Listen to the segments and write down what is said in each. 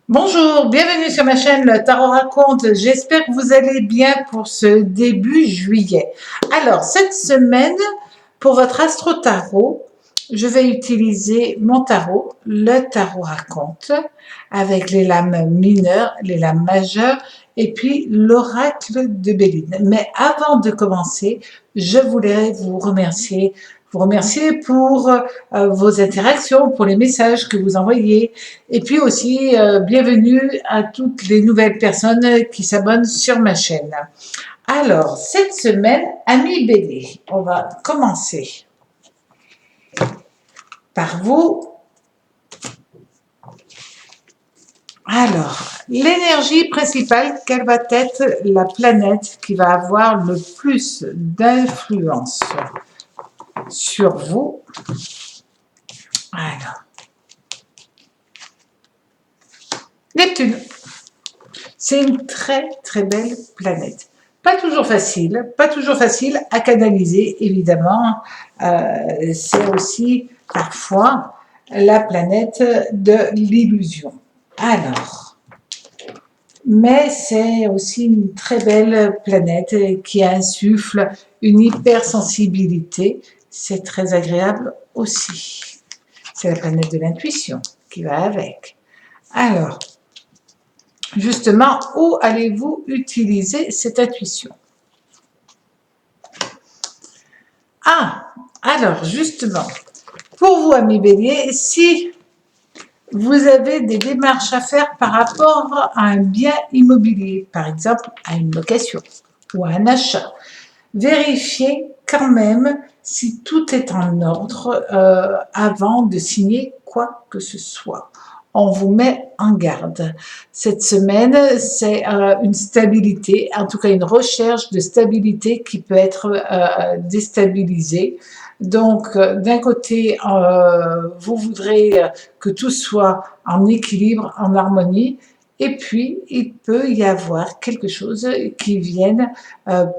Bonjour, bienvenue sur ma chaîne Le Tarot Raconte. J'espère que vous allez bien pour ce début juillet. Alors, cette semaine, pour votre astro tarot, je vais utiliser mon tarot, le Tarot Raconte, avec les lames mineures, les lames majeures et puis l'oracle de Béline. Mais avant de commencer, je voulais vous remercier pour vos interactions, pour les messages que vous envoyez, et puis aussi, bienvenue à toutes les nouvelles personnes qui s'abonnent sur ma chaîne. Alors, cette semaine, amis Bélier, on va commencer par vous. Alors, l'énergie principale, quelle va être la planète qui va avoir le plus d'influence sur vous? Alors, Neptune. C'est une très très belle planète. Pas toujours facile à canaliser, évidemment. C'est aussi parfois la planète de l'illusion. Alors, mais c'est aussi une très belle planète qui insuffle une hypersensibilité. C'est très agréable aussi. C'est la planète de l'intuition qui va avec. Alors, justement, où allez-vous utiliser cette intuition? Ah, alors justement, pour vous, amis Bélier, si vous avez des démarches à faire par rapport à un bien immobilier, par exemple à une location ou à un achat, vérifiez quand même si tout est en ordre avant de signer quoi que ce soit. On vous met en garde. Cette semaine, c'est une stabilité, en tout cas une recherche de stabilité qui peut être déstabilisée. Donc, d'un côté, vous voudrez que tout soit en équilibre, en harmonie, et puis il peut y avoir quelque chose qui vienne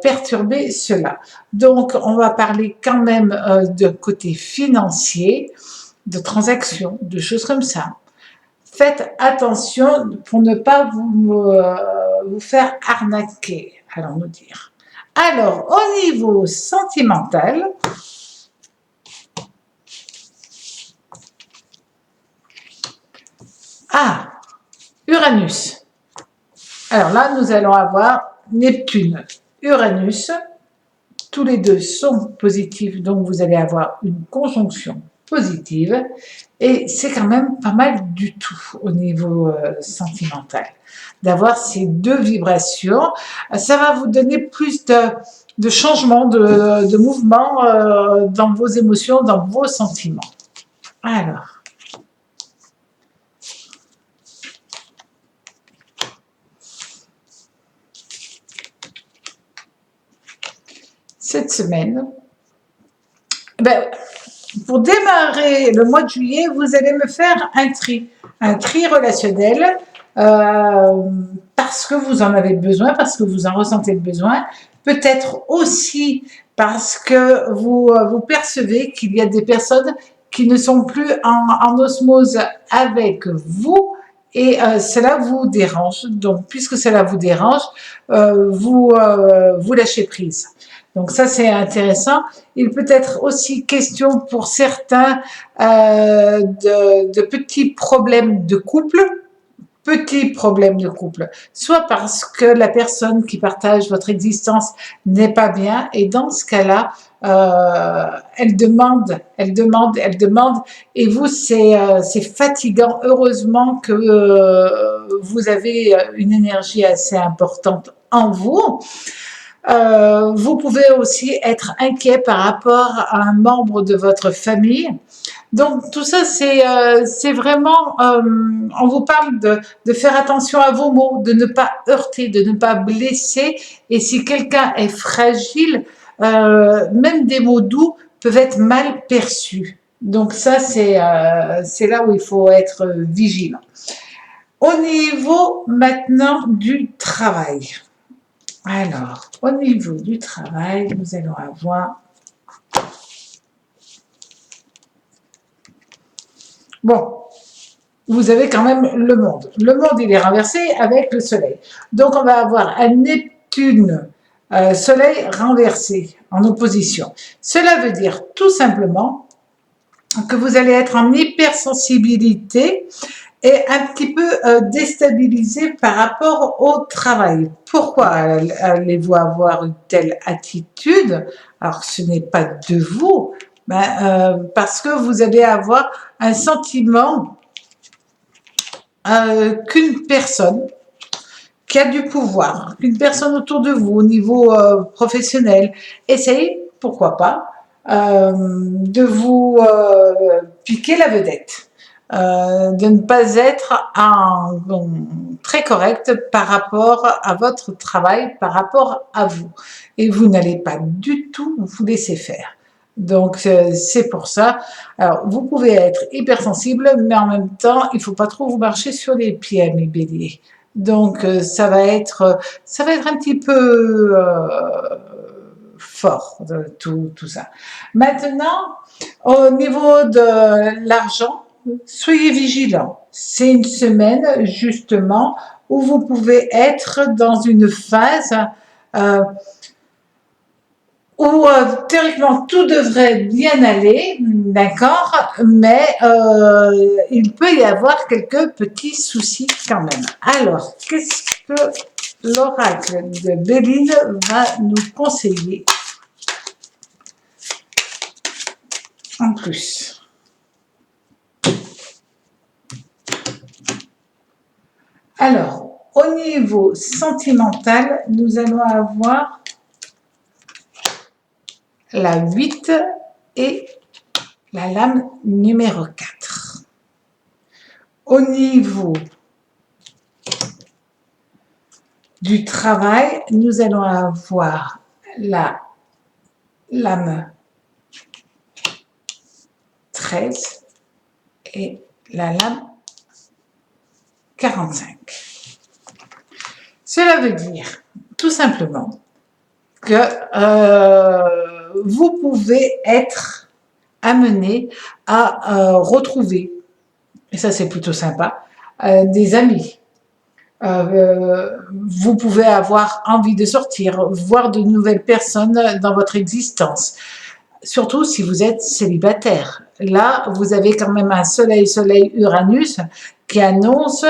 perturber cela. Donc, on va parler quand même de côté financier, de transactions, de choses comme ça. Faites attention pour ne pas vous faire arnaquer, allons-nous dire. Alors, au niveau sentimental, Uranus. Alors là, nous allons avoir Neptune, Uranus. Tous les deux sont positifs, donc vous allez avoir une conjonction positive. Et c'est quand même pas mal du tout au niveau sentimental d'avoir ces deux vibrations. Ça va vous donner plus de changement, de mouvement dans vos émotions, dans vos sentiments. Alors, cette semaine, pour démarrer le mois de juillet, vous allez me faire un tri relationnel, parce que vous en avez besoin, parce que vous en ressentez le besoin, peut-être aussi parce que vous percevez qu'il y a des personnes qui ne sont plus en osmose avec vous, et cela vous dérange. Donc, puisque cela vous dérange, vous lâchez prise. Donc ça, c'est intéressant. Il peut être aussi question pour certains de petits problèmes de couple, soit parce que la personne qui partage votre existence n'est pas bien, et dans ce cas-là, elle demande, et vous, c'est fatigant. Heureusement que vous avez une énergie assez importante en vous. Vous pouvez aussi être inquiet par rapport à un membre de votre famille. Donc tout ça, c'est vraiment, on vous parle de faire attention à vos mots, de ne pas heurter, de ne pas blesser. Et si quelqu'un est fragile, même des mots doux peuvent être mal perçus. Donc ça, c'est là où il faut être vigilant. Au niveau maintenant du travail. Alors, au niveau du travail, nous allons avoir... Bon, vous avez quand même le monde. Le monde, il est renversé avec le soleil. Donc, on va avoir un Neptune, soleil renversé, en opposition. Cela veut dire tout simplement que vous allez être en hypersensibilité et un petit peu déstabilisé par rapport au travail. Pourquoi allez-vous avoir une telle attitude? Alors, ce n'est pas de vous, parce que vous allez avoir un sentiment qu'une personne qui a du pouvoir, qu'une personne autour de vous au niveau professionnel essaye, pourquoi pas, de vous piquer la vedette, de ne pas être très correct par rapport à votre travail, par rapport à vous. Et vous n'allez pas du tout vous laisser faire. Donc, c'est pour ça. Alors, vous pouvez être hypersensible, mais en même temps, il ne faut pas trop vous marcher sur les pieds, amis béliers. Donc, ça va être un petit peu fort, tout ça. Maintenant, au niveau de l'argent, soyez vigilants. C'est une semaine, justement, où vous pouvez être dans une phase où théoriquement tout devrait bien aller, d'accord, mais il peut y avoir quelques petits soucis quand même. Alors, qu'est-ce que l'oracle de Béline va nous conseiller en plus? Alors, au niveau sentimental, nous allons avoir la 8 et la lame numéro 4. Au niveau du travail, nous allons avoir la lame 13 et la lame 45. Cela veut dire tout simplement que vous pouvez être amené à retrouver, et ça c'est plutôt sympa, des amis. Vous pouvez avoir envie de sortir, voir de nouvelles personnes dans votre existence, surtout si vous êtes célibataire. Là, vous avez quand même un soleil-Uranus qui annonce,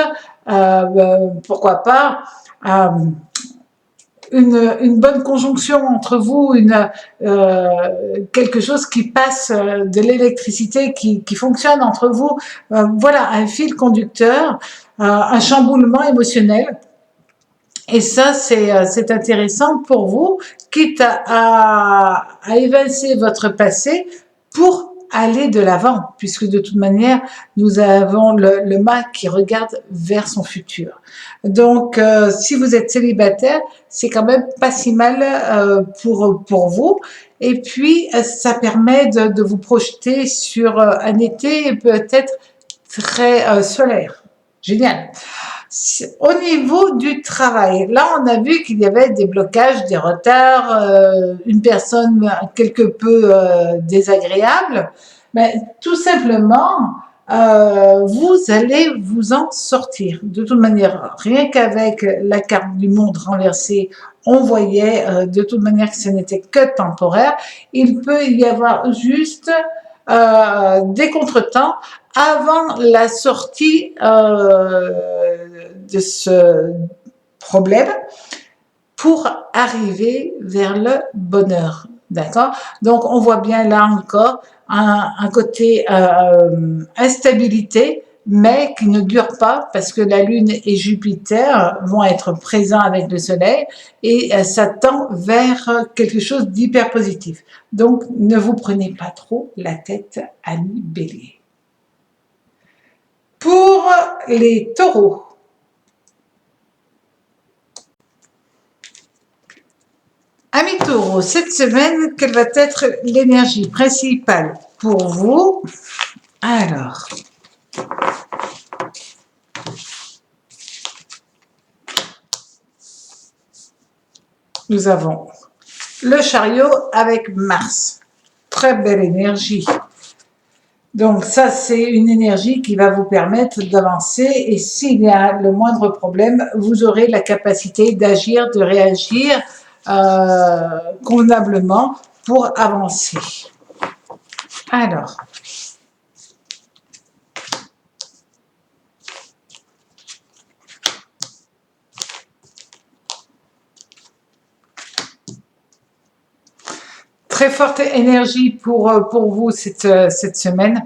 pourquoi pas, une bonne conjonction entre vous, quelque chose qui passe, de l'électricité qui fonctionne entre vous. Voilà, un fil conducteur, un chamboulement émotionnel. Et ça, c'est intéressant pour vous, quitte à évincer votre passé pour aller de l'avant, puisque de toute manière, nous avons le mât qui regarde vers son futur. Donc, si vous êtes célibataire, c'est quand même pas si mal pour vous. Et puis, ça permet de vous projeter sur un été peut-être très solaire. Génial. Au niveau du travail, là, on a vu qu'il y avait des blocages, des retards, une personne quelque peu désagréable. Mais tout simplement, vous allez vous en sortir. De toute manière, rien qu'avec la carte du monde renversée, on voyait de toute manière que ce n'était que temporaire. Il peut y avoir juste des contretemps avant la sortie de ce problème pour arriver vers le bonheur. D'accord? Donc, on voit bien là encore un côté instabilité, mais qui ne dure pas parce que la Lune et Jupiter vont être présents avec le Soleil et ça tend vers quelque chose d'hyper positif. Donc, ne vous prenez pas trop la tête, amis Bélier. Pour les taureaux, amis taureaux, cette semaine, quelle va être l'énergie principale pour vous? Alors, nous avons le chariot avec Mars. Très belle énergie. Donc ça, c'est une énergie qui va vous permettre d'avancer et s'il y a le moindre problème, vous aurez la capacité d'agir, de réagir convenablement pour avancer. Alors, très forte énergie pour vous cette semaine.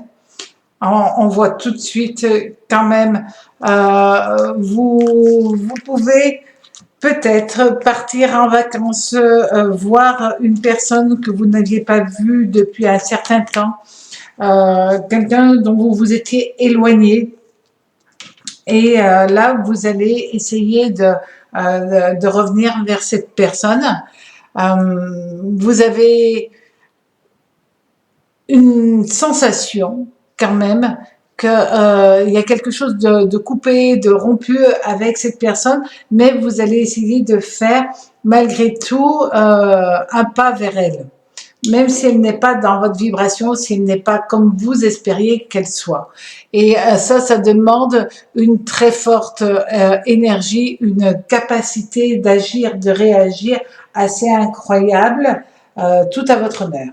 On voit tout de suite quand même, vous pouvez peut-être partir en vacances, voir une personne que vous n'aviez pas vue depuis un certain temps, quelqu'un dont vous vous étiez éloigné. Et là, vous allez essayer de revenir vers cette personne. Vous avez une sensation quand même qu'il y a quelque chose de coupé, de rompu avec cette personne, mais vous allez essayer de faire malgré tout un pas vers elle. Même si elle n'est pas dans votre vibration, si elle n'est pas comme vous espériez qu'elle soit. Et ça demande une très forte énergie, une capacité d'agir, de réagir assez incroyable, tout à votre honneur.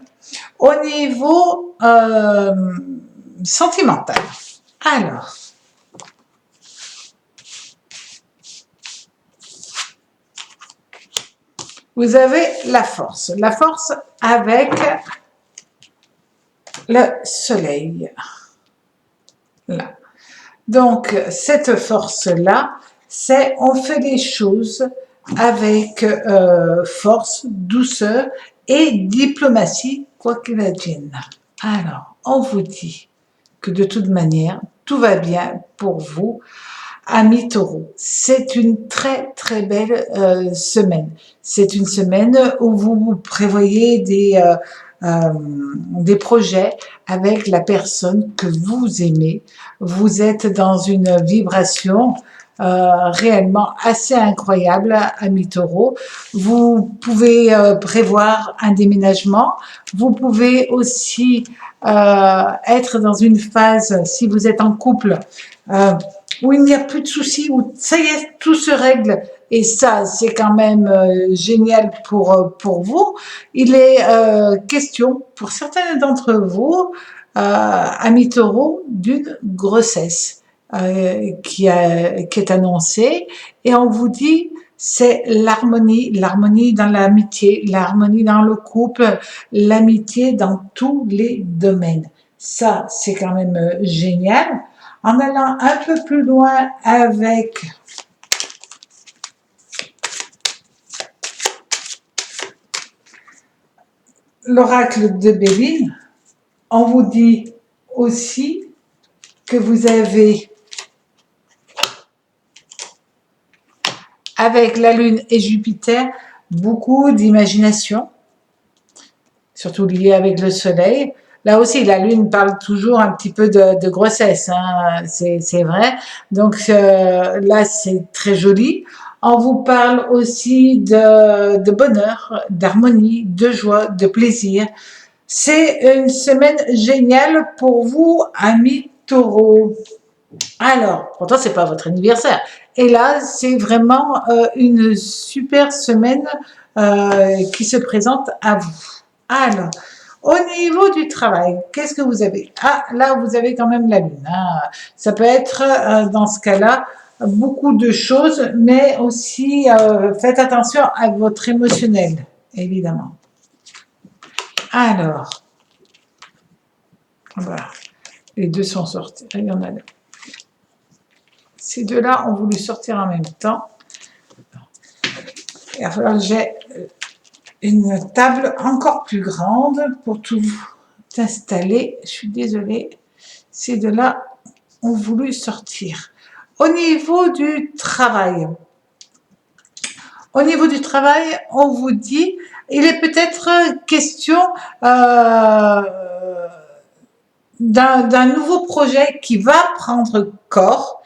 Au niveau sentimental, alors, vous avez la force avec le soleil. Là. Donc, cette force-là, c'est on fait les choses avec force, douceur et diplomatie, quoi qu'il advienne. Alors, on vous dit que de toute manière, tout va bien pour vous. Amis taureaux, c'est une très très belle semaine. C'est une semaine où vous prévoyez des projets avec la personne que vous aimez. Vous êtes dans une vibration réellement assez incroyable, amis taureaux. Vous pouvez prévoir un déménagement. Vous pouvez aussi être dans une phase, si vous êtes en couple, où il n'y a plus de soucis, où ça y est, tout se règle. Et ça, c'est quand même génial pour vous. Il est question, pour certains d'entre vous, amis taureaux, d'une grossesse qui est annoncée. Et on vous dit, c'est l'harmonie dans l'amitié, l'harmonie dans le couple, l'amitié dans tous les domaines. Ça, c'est quand même génial. En allant un peu plus loin avec l'oracle de Béline, on vous dit aussi que vous avez, avec la Lune et Jupiter, beaucoup d'imagination, surtout liée avec le Soleil. Là aussi, la Lune parle toujours un petit peu de grossesse, hein, c'est vrai. Donc là, c'est très joli. On vous parle aussi de bonheur, d'harmonie, de joie, de plaisir. C'est une semaine géniale pour vous, amis taureaux. Alors, pourtant, c'est pas votre anniversaire. Et là, c'est vraiment une super semaine qui se présente à vous. Alors, au niveau du travail, qu'est-ce que vous avez? Ah, là, vous avez quand même la Lune. Hein. Ça peut être, dans ce cas-là, beaucoup de choses, mais aussi faites attention à votre émotionnel, évidemment. Alors, voilà. Les deux sont sortis. Il y en a deux. Ces deux-là ont voulu sortir en même temps. Il va falloir que j'ai une table encore plus grande pour tout installer. Je suis désolée. Ces deux-là ont voulu sortir. Au niveau du travail, on vous dit, il est peut-être question d'un nouveau projet qui va prendre corps.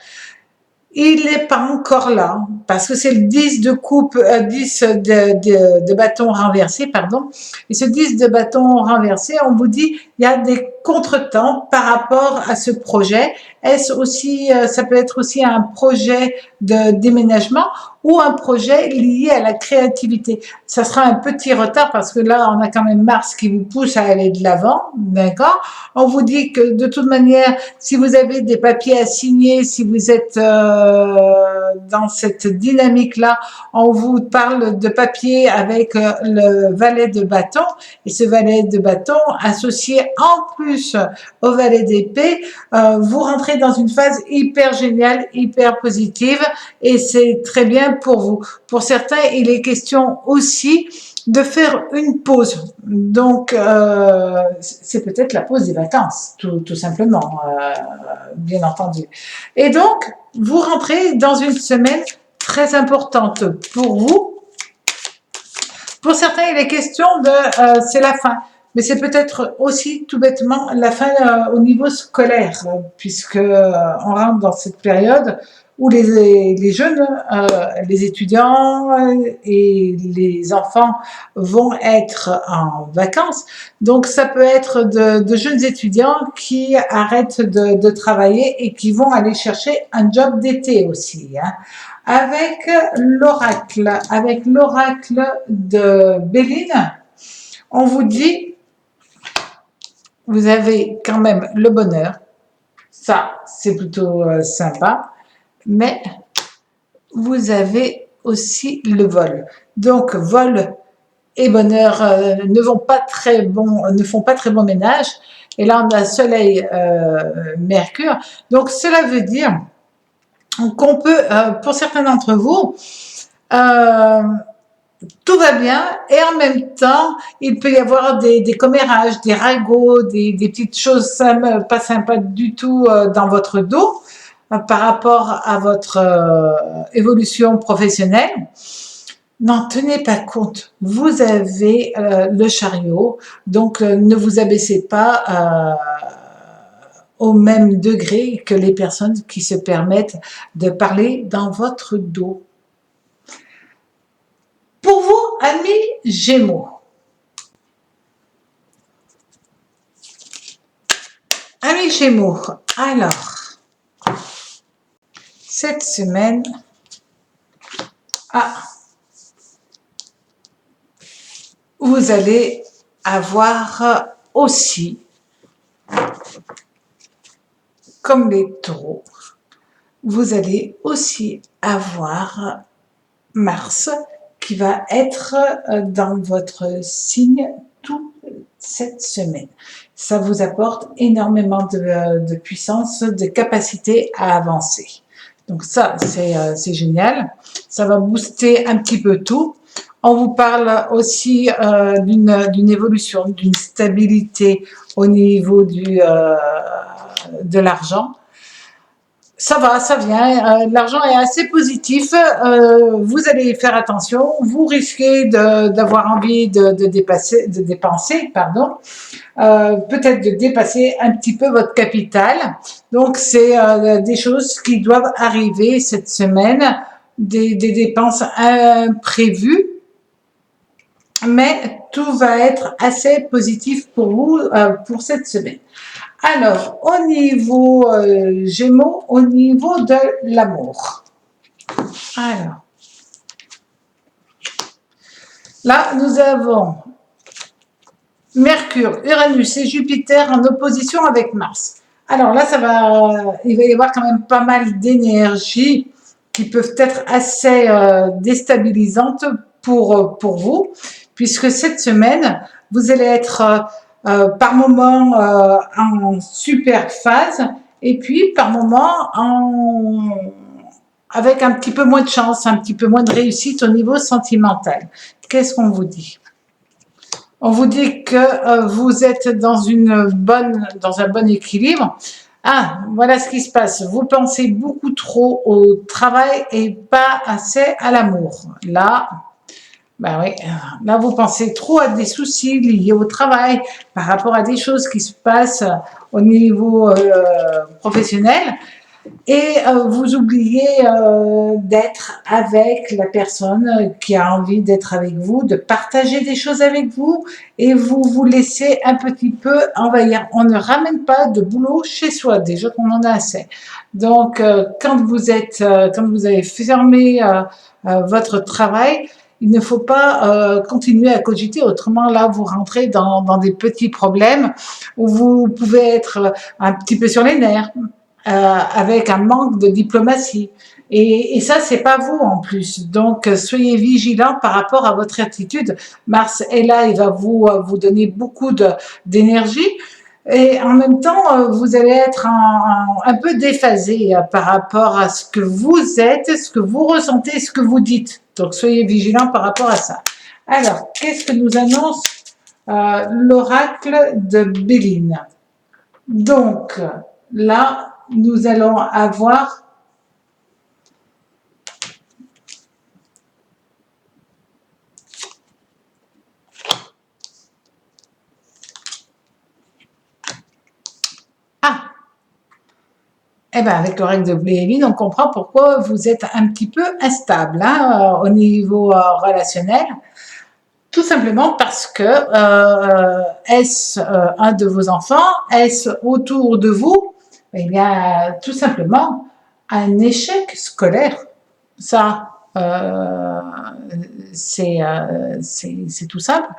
Il n'est pas encore là. parce que c'est le 10 de coupe, 10 de bâton renversé, pardon. Et ce 10 de bâton renversé, on vous dit, il y a des contretemps par rapport à ce projet. Est-ce aussi, ça peut être aussi un projet de déménagement ou un projet lié à la créativité. Ça sera un petit retard parce que là, on a quand même Mars qui vous pousse à aller de l'avant, d'accord? On vous dit que de toute manière, si vous avez des papiers à signer, si vous êtes dans cette dynamique-là, on vous parle de papier avec le valet de bâton et ce valet de bâton associé en plus au valet d'épée, vous rentrez dans une phase hyper géniale, hyper positive et c'est très bien pour vous. Pour certains, il est question aussi de faire une pause. Donc, c'est peut-être la pause des vacances, tout simplement, bien entendu. Et donc, vous rentrez dans une semaine très importante pour vous. Pour certains, il est question de, c'est la fin. Mais c'est peut-être aussi tout bêtement la fin au niveau scolaire, puisque on rentre dans cette période où les jeunes, les étudiants et les enfants vont être en vacances. Donc, ça peut être de jeunes étudiants qui arrêtent de travailler et qui vont aller chercher un job d'été aussi, hein. Avec l'oracle de Béline, on vous dit, vous avez quand même le bonheur. Ça, c'est plutôt sympa. Mais vous avez aussi le vol. Donc, vol et bonheur ne font pas très bon ménage. Et là, on a Soleil, Mercure. Donc, cela veut dire qu'on peut, pour certains d'entre vous, tout va bien et en même temps, il peut y avoir des commérages, des ragots, des petites choses pas sympas du tout dans votre dos par rapport à votre évolution professionnelle. N'en tenez pas compte. Vous avez le chariot, donc ne vous abaissez pas au même degré que les personnes qui se permettent de parler dans votre dos. Pour vous, amis Gémeaux, amis Gémeaux, alors, cette semaine, vous allez avoir aussi, comme les taureaux, vous allez aussi avoir Mars qui va être dans votre signe toute cette semaine. Ça vous apporte énormément de puissance, de capacité à avancer. Donc ça, c'est génial. Ça va booster un petit peu tout. On vous parle aussi d'une évolution, d'une stabilité au niveau de l'argent. Ça va, ça vient. L'argent est assez positif. Vous allez faire attention. Vous risquez d'avoir envie de dépenser, pardon. Peut-être de dépasser un petit peu votre capital. Donc, c'est des choses qui doivent arriver cette semaine, des dépenses imprévues. Mais tout va être assez positif pour vous pour cette semaine. Alors, au niveau Gémeaux, au niveau de l'amour. Alors, là, nous avons Mercure, Uranus et Jupiter en opposition avec Mars. Alors là, il va y avoir quand même pas mal d'énergie qui peuvent être assez déstabilisantes pour vous, puisque cette semaine, vous allez être par moment en super phase et puis par moment avec un petit peu moins de chance, un petit peu moins de réussite au niveau sentimental. Qu'est-ce qu'on vous dit? On vous dit que vous êtes dans un bon équilibre. Ah, voilà ce qui se passe. Vous pensez beaucoup trop au travail et pas assez à l'amour. Là, ben oui, là vous pensez trop à des soucis liés au travail par rapport à des choses qui se passent au niveau professionnel. et vous oubliez d'être avec la personne qui a envie d'être avec vous, de partager des choses avec vous, et vous vous laissez un petit peu envahir. On ne ramène pas de boulot chez soi, déjà qu'on en a assez. Donc, quand vous avez fermé votre travail, il ne faut pas continuer à cogiter, autrement là vous rentrez dans des petits problèmes où vous pouvez être un petit peu sur les nerfs, avec un manque de diplomatie. Et ça, c'est pas vous en plus. Donc, soyez vigilants par rapport à votre attitude. Mars est là, il va vous donner beaucoup d'énergie. Et en même temps, vous allez être un peu déphasé par rapport à ce que vous êtes, ce que vous ressentez, ce que vous dites. Donc, soyez vigilants par rapport à ça. Alors, qu'est-ce que nous annonce l'oracle de Béline? Donc, là, nous allons avoir ah, eh ben avec l'oracle de Béline, on comprend pourquoi vous êtes un petit peu instable hein, au niveau relationnel. Tout simplement parce que est-ce un de vos enfants, est-ce autour de vous? Eh bien, tout simplement un échec scolaire. Ça, c'est tout simple.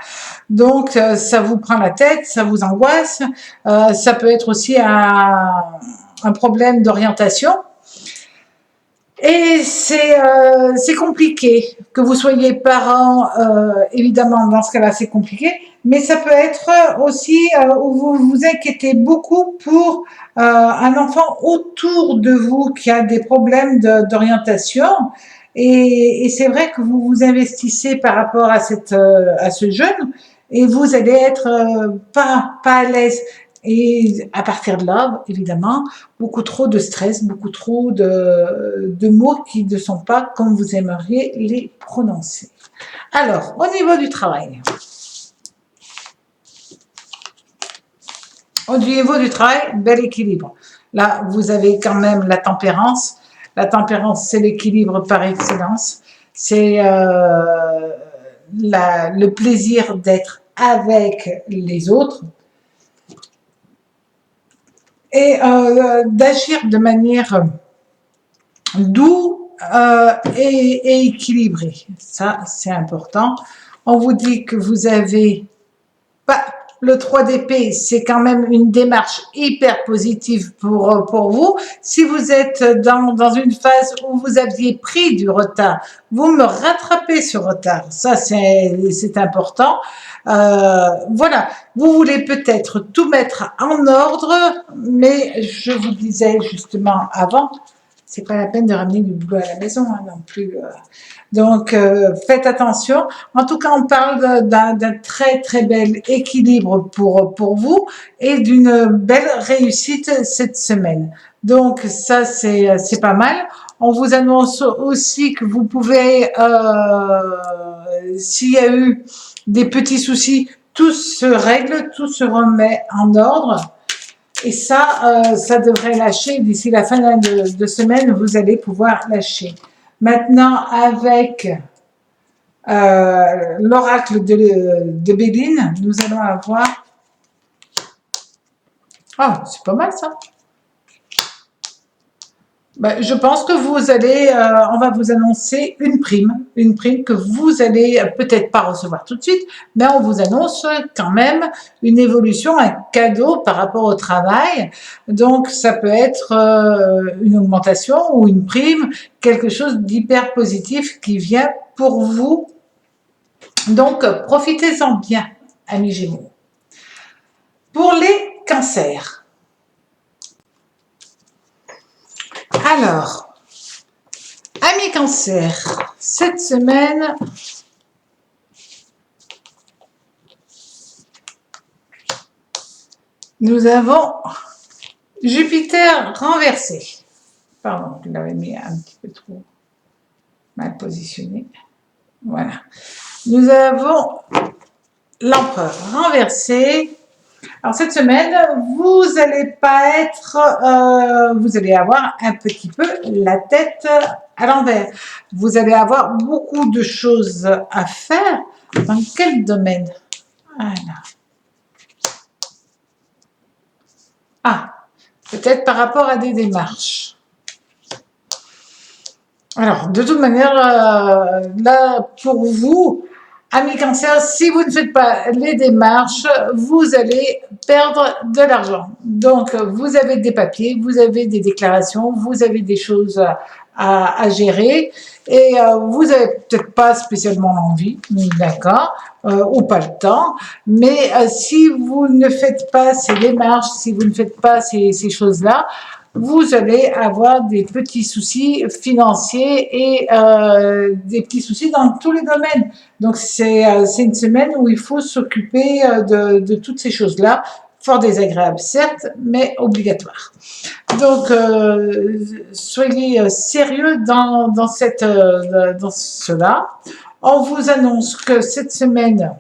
Donc, ça vous prend la tête, ça vous angoisse. Ça peut être aussi un problème d'orientation. Et c'est compliqué. Que vous soyez parent, évidemment, dans ce cas-là, c'est compliqué. Mais ça peut être aussi où vous vous inquiétez beaucoup pour un enfant autour de vous qui a des problèmes d'orientation. Et c'est vrai que vous vous investissez par rapport à ce jeune et vous allez être pas à l'aise. Et à partir de là, évidemment, beaucoup trop de stress, beaucoup trop de mots qui ne sont pas comme vous aimeriez les prononcer. Alors, au niveau du travail. Au niveau du travail, bel équilibre. Là, vous avez quand même la tempérance. La tempérance, c'est l'équilibre par excellence. C'est le plaisir d'être avec les autres et d'agir de manière douce et équilibrée. Ça, c'est important. On vous dit que vous avez pas le 3 d'épée, c'est quand même une démarche hyper positive pour vous. Si vous êtes dans une phase où vous aviez pris du retard, vous me rattrapez ce retard. Ça, c'est important. Voilà, vous voulez peut-être tout mettre en ordre, mais je vous disais justement avant, c'est pas la peine de ramener du boulot à la maison hein, non plus. Donc, faites attention. En tout cas, on parle d'un très très bel équilibre pour vous et d'une belle réussite cette semaine. Donc, ça, c'est pas mal. On vous annonce aussi que vous pouvez, s'il y a eu des petits soucis, tout se règle, tout se remet en ordre. Et ça devrait lâcher d'ici la fin de semaine, vous allez pouvoir lâcher. Maintenant, avec l'oracle de Béline, nous allons avoir... Ah, c'est pas mal ça. Ben, je pense que vous allez, on va vous annoncer une prime que vous allez peut-être pas recevoir tout de suite, mais on vous annonce quand même une évolution, un cadeau par rapport au travail. Donc, ça peut être une augmentation ou une prime, quelque chose d'hyper positif qui vient pour vous. Donc, profitez-en bien, amis Gémeaux. Pour les cancers. Alors, amis Cancer, cette semaine, nous avons Jupiter renversé. Pardon, je l'avais mis un petit peu trop mal positionné. Voilà. Nous avons l'empereur renversé Alors cette semaine, vous allez pas être, vous allez avoir un petit peu la tête à l'envers. Vous allez avoir beaucoup de choses à faire. Dans quel domaine? Voilà. Ah, peut-être par rapport à des démarches. Alors, de toute manière, là, pour vous, amis cancer, si vous ne faites pas les démarches, vous allez perdre de l'argent. Donc, vous avez des papiers, vous avez des déclarations, vous avez des choses à gérer et vous n'avez peut-être pas spécialement l'envie, d'accord, ou pas le temps, mais si vous ne faites pas ces démarches, si vous ne faites pas ces choses-là, vous allez avoir des petits soucis financiers et des petits soucis dans tous les domaines. Donc, c'est une semaine où il faut s'occuper de toutes ces choses-là, fort désagréables, certes, mais obligatoires. Donc, soyez sérieux dans cela. On vous annonce que cette semaine,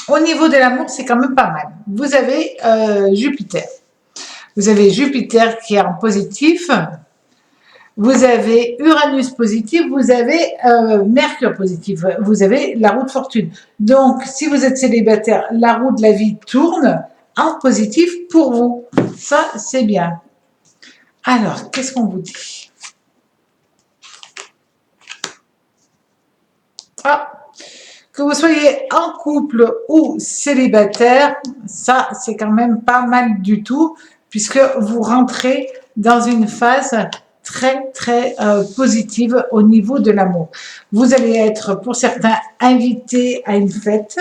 au niveau de l'amour, c'est quand même pas mal. Vous avez Jupiter. Vous avez Jupiter qui est en positif, vous avez Uranus positif, vous avez Mercure positif, vous avez la roue de fortune. Donc, si vous êtes célibataire, la roue de la vie tourne en positif pour vous. Ça, c'est bien. Alors, qu'est-ce qu'on vous dit? Ah, que vous soyez en couple ou célibataire, ça, c'est quand même pas mal du tout, puisque vous rentrez dans une phase très positive au niveau de l'amour. Vous allez être, pour certains, invités à une fête.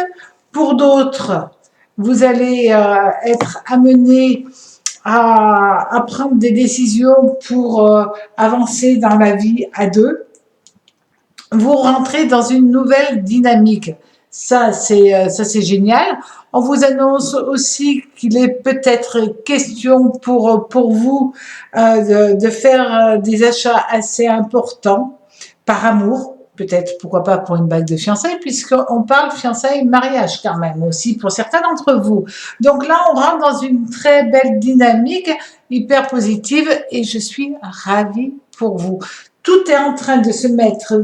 Pour d'autres, vous allez être amenés à prendre des décisions pour avancer dans la vie à deux. Vous rentrez dans une nouvelle dynamique. Ça, c'est génial. On vous annonce aussi qu'il est peut-être question pour vous de faire des achats assez importants par amour. Peut-être, pourquoi pas, pour une bague de fiançailles, puisqu'on parle fiançailles, mariage quand même aussi, pour certains d'entre vous. Donc là, on rentre dans une très belle dynamique, hyper positive, et je suis ravie pour vous. Tout est en train de se mettre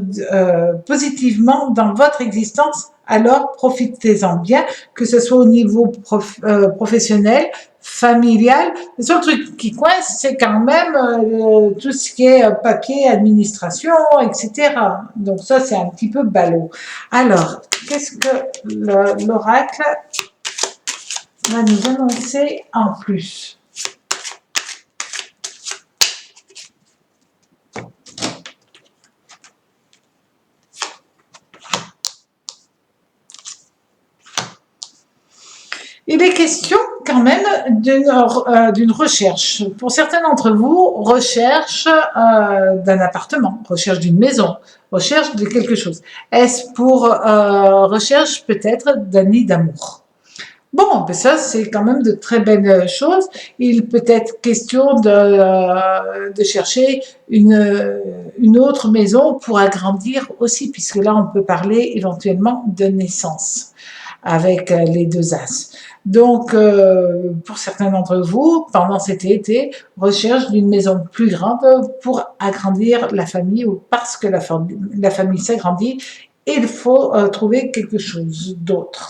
positivement dans votre existence, alors profitez-en bien, que ce soit au niveau professionnel, familial. Le seul truc qui coince, c'est quand même tout ce qui est papier, administration, etc. Donc ça, c'est un petit peu ballot. Alors, qu'est-ce que l'oracle va nous annoncer en plus? Il est question quand même d'une recherche. Pour certains d'entre vous, recherche d'un appartement, recherche d'une maison, recherche de quelque chose. Est-ce pour recherche peut-être d'un nid d'amour? Bon, ben ça, c'est quand même de très belles choses. Il peut être question de chercher une autre maison pour agrandir aussi, puisque là, on peut parler éventuellement de naissance avec les deux as. Donc, pour certains d'entre vous, pendant cet été, recherche d'une maison plus grande pour agrandir la famille ou parce que la famille s'agrandit, et il faut trouver quelque chose d'autre.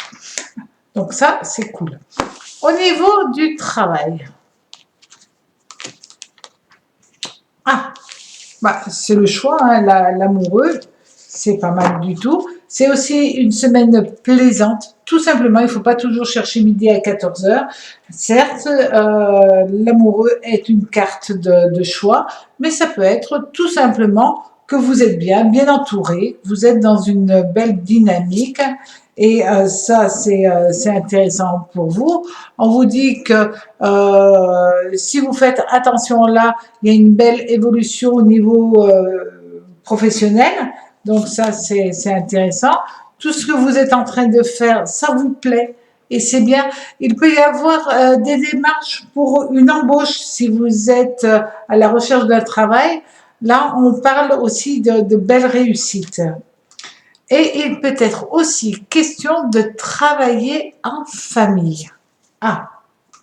Donc ça, c'est cool. Au niveau du travail, c'est le choix, hein, l'amoureux, c'est pas mal du tout. C'est aussi une semaine plaisante. Tout simplement, il ne faut pas toujours chercher midi à 14h. Certes, l'amoureux est une carte de choix, mais ça peut être tout simplement que vous êtes bien entouré, vous êtes dans une belle dynamique et ça, c'est intéressant pour vous. On vous dit que si vous faites attention là, il y a une belle évolution au niveau professionnel. Donc ça, c'est intéressant. Tout ce que vous êtes en train de faire, ça vous plaît et c'est bien. Il peut y avoir des démarches pour une embauche si vous êtes à la recherche d'un travail. Là, on parle aussi de belles réussites. Et il peut être aussi question de travailler en famille. Ah,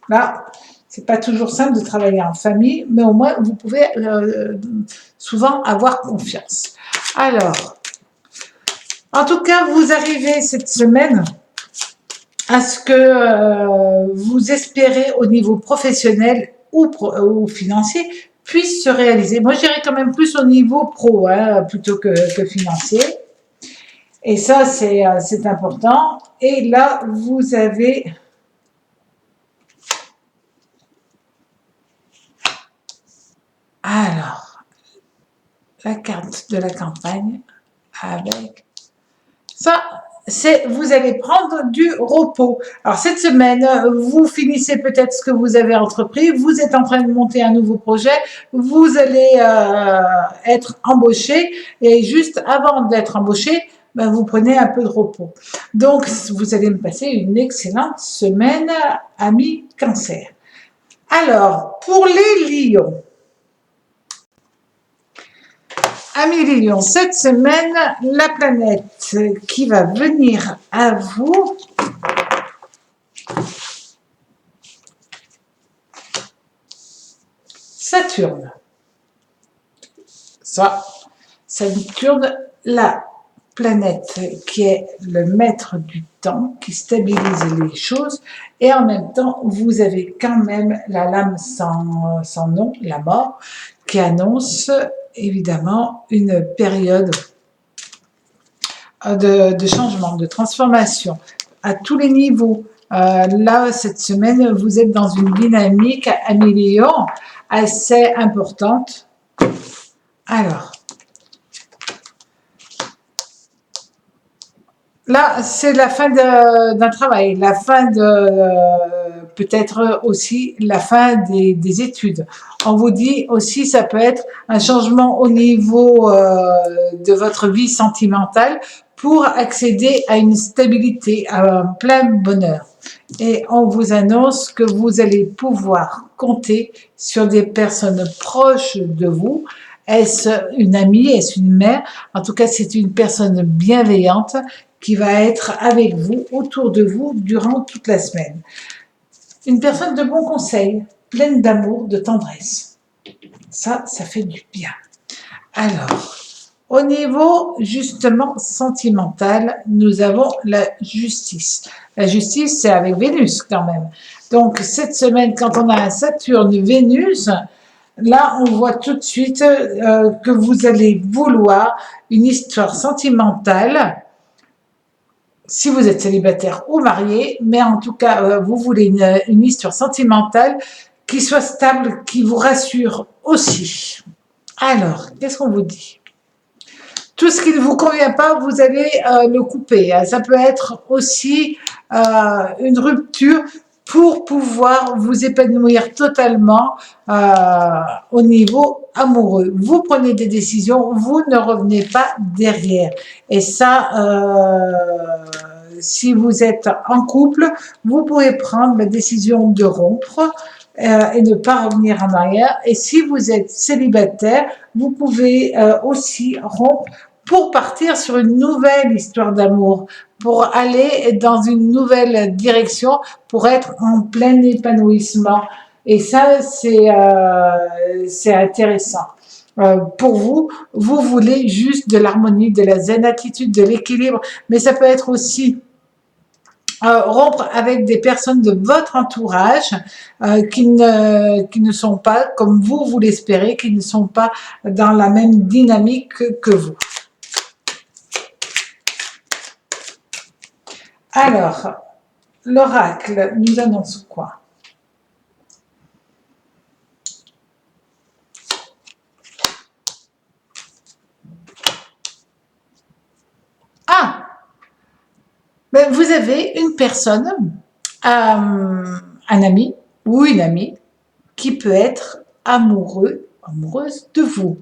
là, c'est pas toujours simple de travailler en famille, mais au moins vous pouvez souvent avoir confiance. Alors, en tout cas, vous arrivez cette semaine à ce que vous espérez au niveau professionnel ou financier puisse se réaliser. Moi, je dirais quand même plus au niveau pro plutôt que financier. Et ça, c'est important. Et là, vous avez... Alors, la carte de la campagne avec ça, c'est vous allez prendre du repos. Alors cette semaine, vous finissez peut-être ce que vous avez entrepris, vous êtes en train de monter un nouveau projet, vous allez être embauché et juste avant d'être embauché, ben, vous prenez un peu de repos. Donc vous allez me passer une excellente semaine, ami Cancer. Alors pour les lions, amis les lions, cette semaine, la planète qui va venir à vous, Saturne. Saturne, la planète qui est le maître du temps, qui stabilise les choses, et en même temps, vous avez quand même la lame sans nom, la mort, qui annonce évidemment une période de changement, de transformation à tous les niveaux. Là, cette semaine, vous êtes dans une dynamique, amis Lions, assez importante. Alors, là, c'est la fin d'un travail, la fin de peut-être aussi la fin des études. On vous dit aussi, ça peut être un changement au niveau de votre vie sentimentale pour accéder à une stabilité, à un plein bonheur. Et on vous annonce que vous allez pouvoir compter sur des personnes proches de vous. Est-ce une amie, est-ce une mère? En tout cas, c'est une personne bienveillante qui va être avec vous, autour de vous, durant toute la semaine. Une personne de bons conseils, pleine d'amour, de tendresse. Ça fait du bien. Alors, au niveau justement sentimental, nous avons la justice. La justice, c'est avec Vénus quand même. Donc, cette semaine, quand on a un Saturne-Vénus, là, on voit tout de suite que vous allez vouloir une histoire sentimentale, si vous êtes célibataire ou marié, mais en tout cas, vous voulez une histoire sentimentale qui soit stable, qui vous rassure aussi. Alors, qu'est-ce qu'on vous dit? Tout ce qui ne vous convient pas, vous allez le couper. Ça peut être aussi une rupture pour pouvoir vous épanouir totalement au niveau amoureux. Vous prenez des décisions, vous ne revenez pas derrière. Et ça, si vous êtes en couple, vous pouvez prendre la décision de rompre et ne pas revenir en arrière. Et si vous êtes célibataire, vous pouvez aussi rompre pour partir sur une nouvelle histoire d'amour, pour aller dans une nouvelle direction, pour être en plein épanouissement. Et ça, c'est intéressant. Pour vous, vous voulez juste de l'harmonie, de la zen attitude, de l'équilibre, mais ça peut être aussi rompre avec des personnes de votre entourage qui ne sont pas, comme vous l'espérez, qui ne sont pas dans la même dynamique que vous. Alors, l'oracle nous annonce quoi? Ah, ben vous avez une personne, un ami ou une amie qui peut être amoureuse de vous.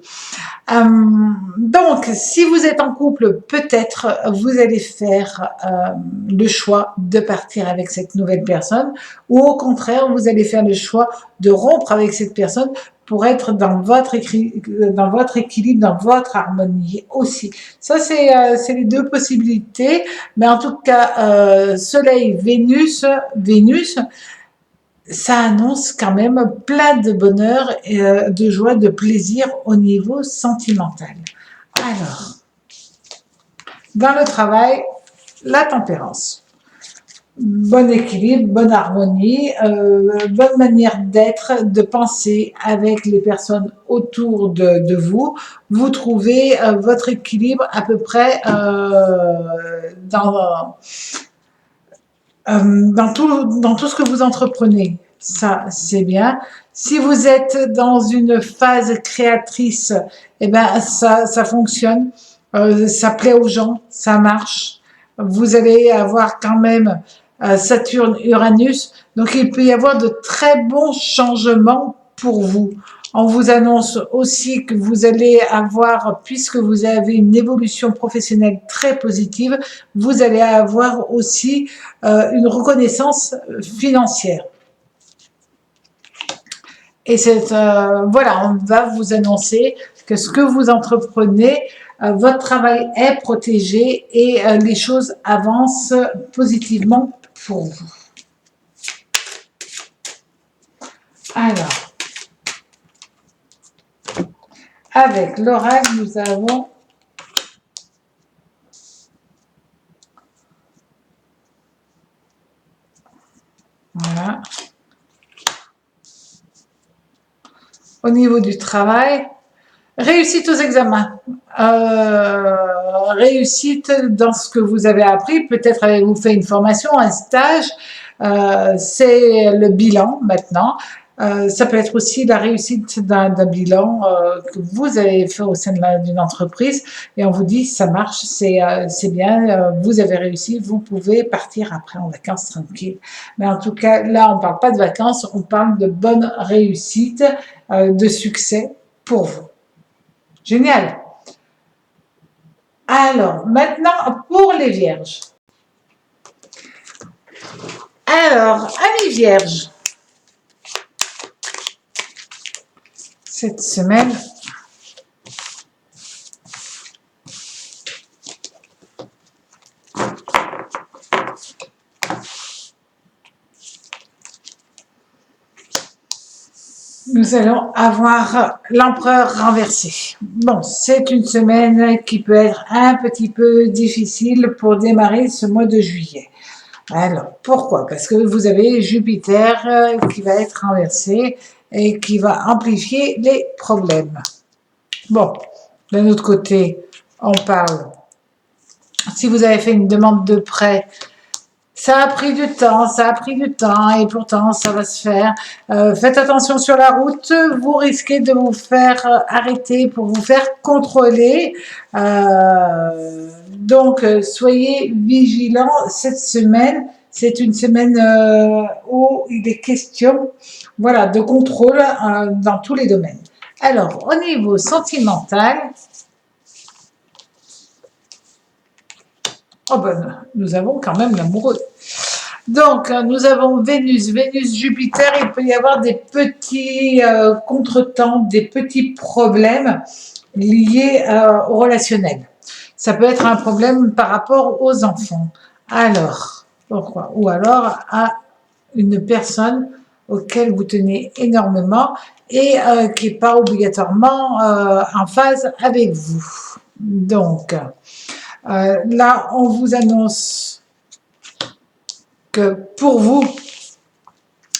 Donc, si vous êtes en couple, peut-être vous allez faire le choix de partir avec cette nouvelle personne, ou au contraire, vous allez faire le choix de rompre avec cette personne pour être dans votre équilibre, dans votre harmonie aussi. Ça, c'est les deux possibilités, mais en tout cas, Soleil, Vénus, ça annonce quand même plein de bonheur, et, de joie, de plaisir au niveau sentimental. Alors, dans le travail, la tempérance. Bon équilibre, bonne harmonie, bonne manière d'être, de penser avec les personnes autour de vous. Vous trouvez votre équilibre à peu près dans tout ce que vous entreprenez. Ça, c'est bien. Si vous êtes dans une phase créatrice, eh ben ça fonctionne, ça plaît aux gens, ça marche. Vous allez avoir quand même Saturne, Uranus, donc il peut y avoir de très bons changements pour vous. On vous annonce aussi que vous allez avoir, puisque vous avez une évolution professionnelle très positive, vous allez avoir aussi une reconnaissance financière. Et voilà, on va vous annoncer que ce que vous entreprenez, votre travail est protégé et les choses avancent positivement pour vous. Alors, avec l'oracle, nous avons voilà. Au niveau du travail, réussite aux examens, réussite dans ce que vous avez appris, peut-être avez-vous fait une formation, un stage, c'est le bilan maintenant. Ça peut être aussi la réussite d'un bilan que vous avez fait au sein d'une entreprise et on vous dit ça marche, c'est bien, vous avez réussi, vous pouvez partir après en vacances tranquille. Mais en tout cas, là, on ne parle pas de vacances, on parle de bonne réussite, de succès pour vous. Génial. Alors, maintenant, pour les vierges. Alors, amis vierges, cette semaine, nous allons avoir l'empereur renversé. Bon, c'est une semaine qui peut être un petit peu difficile pour démarrer ce mois de juillet. Alors, pourquoi? Parce que vous avez Jupiter qui va être renversé et qui va amplifier les problèmes. Bon, d'un autre côté, on parle, si vous avez fait une demande de prêt, ça a pris du temps et pourtant ça va se faire. Faites attention sur la route, vous risquez de vous faire arrêter pour vous faire contrôler. Donc, soyez vigilants cette semaine. C'est une semaine où il est question, voilà, de contrôle dans tous les domaines. Alors, au niveau sentimental, oh ben, nous avons quand même l'amoureux. Donc, nous avons Vénus, Jupiter, il peut y avoir des petits contretemps, des petits problèmes liés au relationnel. Ça peut être un problème par rapport aux enfants. Alors, pourquoi? Ou alors à une personne auquel vous tenez énormément et qui n'est pas obligatoirement en phase avec vous. Donc, là, on vous annonce que pour vous,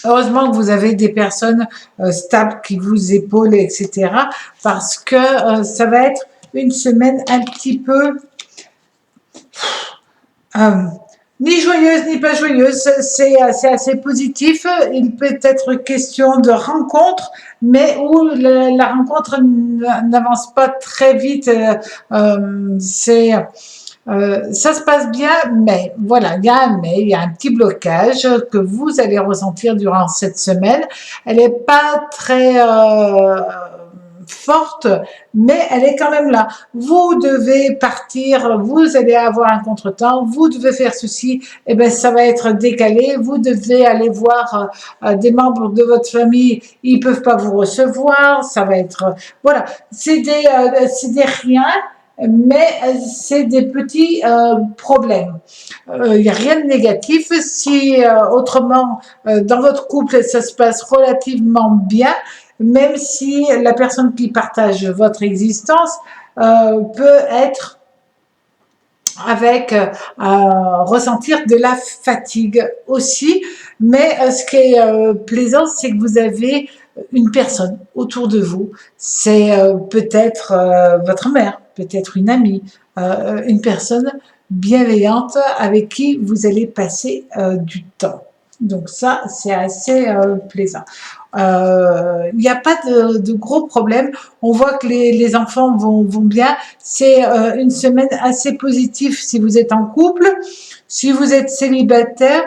heureusement que vous avez des personnes stables qui vous épaulent, etc. Parce que ça va être une semaine un petit peu ni joyeuse ni pas joyeuse, c'est assez positif. Il peut être question de rencontre, mais où la rencontre n'avance pas très vite. Ça se passe bien, mais voilà, il y a un mais, il y a un petit blocage que vous allez ressentir durant cette semaine. Elle n'est pas très forte, mais elle est quand même là. Vous devez partir, vous allez avoir un contretemps, vous devez faire ceci, et ben ça va être décalé. Vous devez aller voir des membres de votre famille, ils peuvent pas vous recevoir, ça va être voilà, c'est des riens. mais c'est des petits problèmes. Il n'y a rien de négatif. Si autrement, dans votre couple, ça se passe relativement bien, même si la personne qui partage votre existence peut être avec ressentir de la fatigue aussi. Mais ce qui est plaisant, c'est que vous avez une personne autour de vous. C'est peut-être votre mère, peut-être une amie, une personne bienveillante avec qui vous allez passer du temps. Donc ça, c'est assez plaisant. Il n'y a pas de gros problèmes. On voit que les enfants vont bien. C'est une semaine assez positive si vous êtes en couple. Si vous êtes célibataire,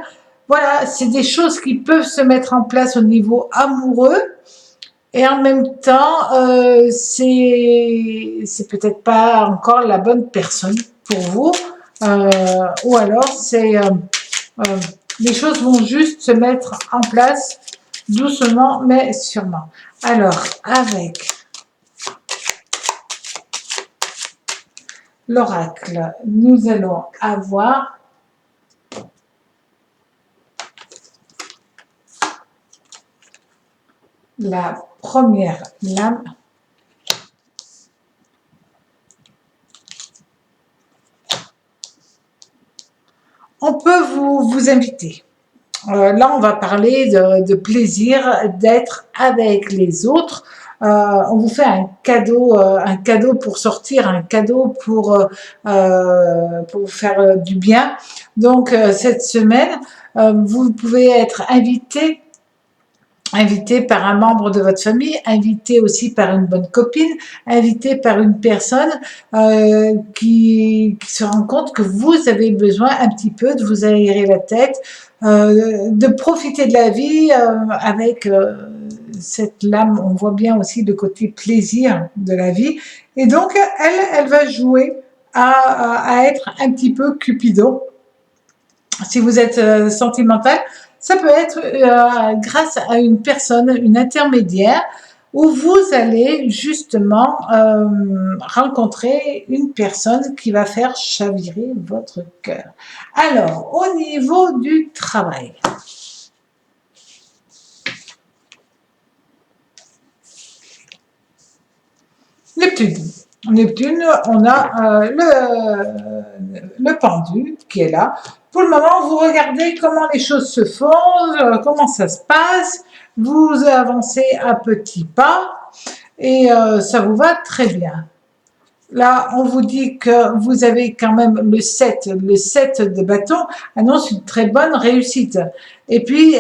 voilà, c'est des choses qui peuvent se mettre en place au niveau amoureux. Et en même temps, c'est peut-être pas encore la bonne personne pour vous. Ou alors, euh, les choses vont juste se mettre en place doucement mais sûrement. Alors, avec l'oracle, nous allons avoir la première lame. On peut vous inviter. Là, on va parler de plaisir d'être avec les autres. On vous fait un cadeau pour sortir, un cadeau pour vous faire du bien. Donc, cette semaine, vous pouvez être invité par un membre de votre famille, invité aussi par une bonne copine, invité par une personne qui se rend compte que vous avez besoin un petit peu de vous aérer la tête, de profiter de la vie avec cette lame. On voit bien aussi le côté plaisir de la vie. Et donc, elle va jouer à être un petit peu Cupidon. Si vous êtes sentimental, ça peut être grâce à une personne, une intermédiaire, où vous allez justement rencontrer une personne qui va faire chavirer votre cœur. Alors, au niveau du travail. Neptune. Neptune, on a le pendu qui est là. Pour le moment, vous regardez comment les choses se font, comment ça se passe. Vous avancez à petits pas et ça vous va très bien. Là, on vous dit que vous avez quand même le 7 de bâton annonce une très bonne réussite. Et puis,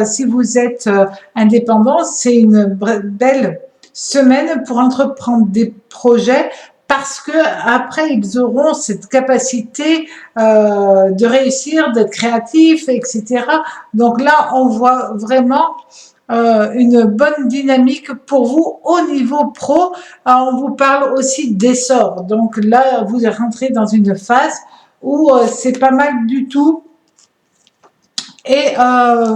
si vous êtes indépendant, c'est une belle semaine pour entreprendre des projets parce que après ils auront cette capacité de réussir, d'être créatifs, etc. Donc là, on voit vraiment une bonne dynamique pour vous au niveau pro. On vous parle aussi d'essor. Donc là, vous rentrez dans une phase où c'est pas mal du tout. Et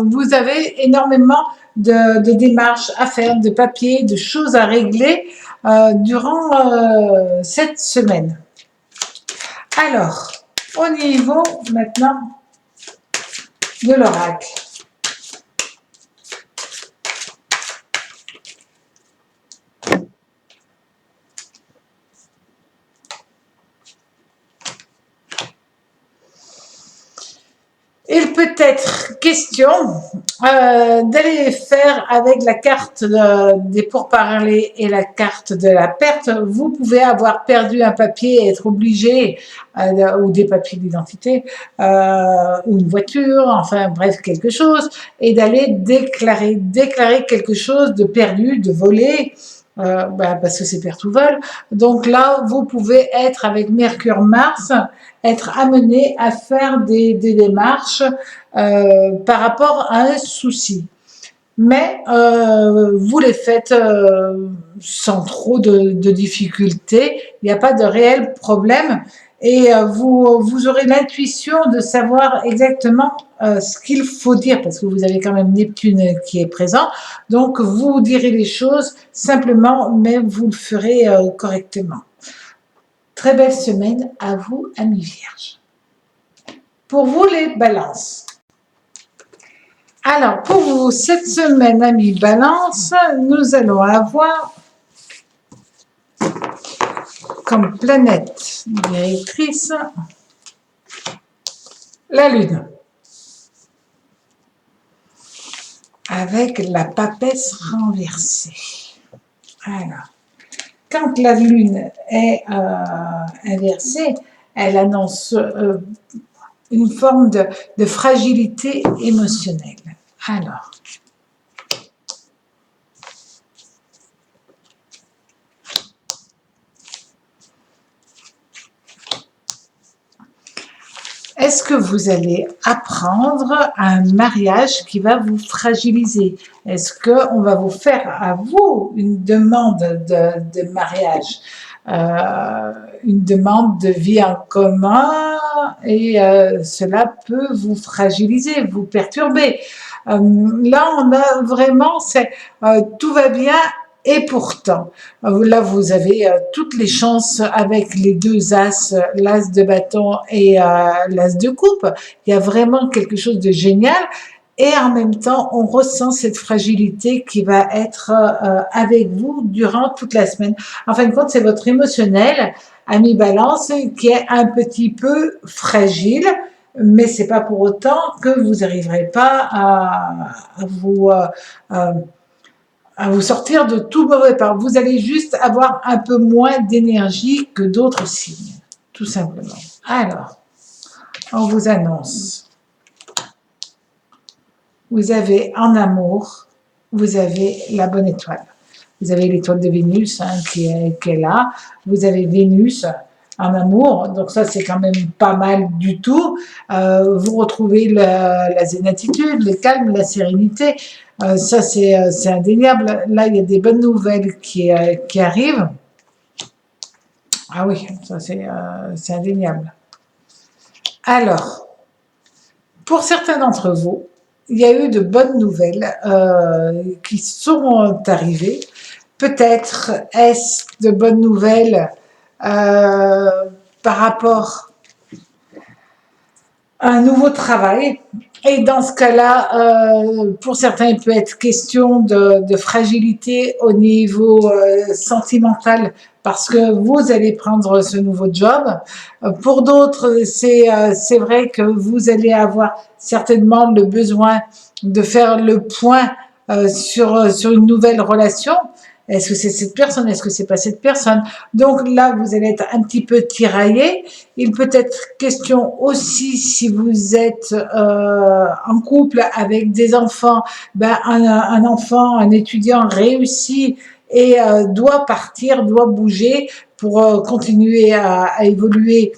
vous avez énormément de démarches à faire, de papiers, de choses à régler durant cette semaine. Alors, au niveau maintenant de l'oracle. Il peut être question d'aller faire avec la carte des pourparlers et la carte de la perte. Vous pouvez avoir perdu un papier et être obligé, ou des papiers d'identité, ou une voiture, enfin bref, quelque chose, et d'aller déclarer quelque chose de perdu, de volé, parce que c'est perte ou vol. Donc là, vous pouvez être avec Mercure-Mars, être amené à faire des démarches par rapport à un souci. Mais vous les faites sans trop de difficultés, il n'y a pas de réel problème et vous aurez l'intuition de savoir exactement ce qu'il faut dire parce que vous avez quand même Neptune qui est présent, donc vous direz les choses simplement mais vous le ferez correctement. Très belle semaine à vous, amis vierges. Pour vous, les balances. Alors, pour vous, cette semaine, amis balance, nous allons avoir comme planète directrice la Lune, avec la papesse renversée. Alors, quand la Lune est inversée, elle annonce une forme de fragilité émotionnelle. Alors, est-ce que vous allez apprendre à un mariage qui va vous fragiliser? Est-ce qu'on va vous faire à vous une demande de mariage, une demande de vie en commun et cela peut vous fragiliser, vous perturber. Là, on a vraiment, tout va bien et pourtant, là, vous avez toutes les chances avec les deux as, l'as de bâton et l'as de coupe. Il y a vraiment quelque chose de génial. Et en même temps, on ressent cette fragilité qui va être avec vous durant toute la semaine. En fin de compte, c'est votre émotionnel, ami balance, qui est un petit peu fragile, mais c'est pas pour autant que vous n'arriverez pas à vous sortir de tout mauvais pas. Vous allez juste avoir un peu moins d'énergie que d'autres signes, tout simplement. Alors, on vous annonce. Vous avez en amour, vous avez la bonne étoile. Vous avez l'étoile de Vénus qui est là. Vous avez Vénus en amour, donc ça c'est quand même pas mal du tout. Vous retrouvez la zénitude, le calme, la sérénité. Ça c'est indéniable. Là il y a des bonnes nouvelles qui arrivent. Ah oui, ça c'est indéniable. Alors, pour certains d'entre vous, il y a eu de bonnes nouvelles qui sont arrivées. Peut-être est-ce de bonnes nouvelles par rapport à un nouveau travail. Et dans ce cas-là, pour certains, il peut être question de fragilité au niveau sentimental parce que vous allez prendre ce nouveau job. Pour d'autres, c'est vrai que vous allez avoir certainement le besoin de faire le point sur une nouvelle relation. Est-ce que c'est cette personne? Est-ce que c'est pas cette personne? Donc là, vous allez être un petit peu tiraillé. Il peut être question aussi, si vous êtes en couple avec des enfants, ben un enfant, un étudiant réussi et doit partir, doit bouger pour continuer à évoluer.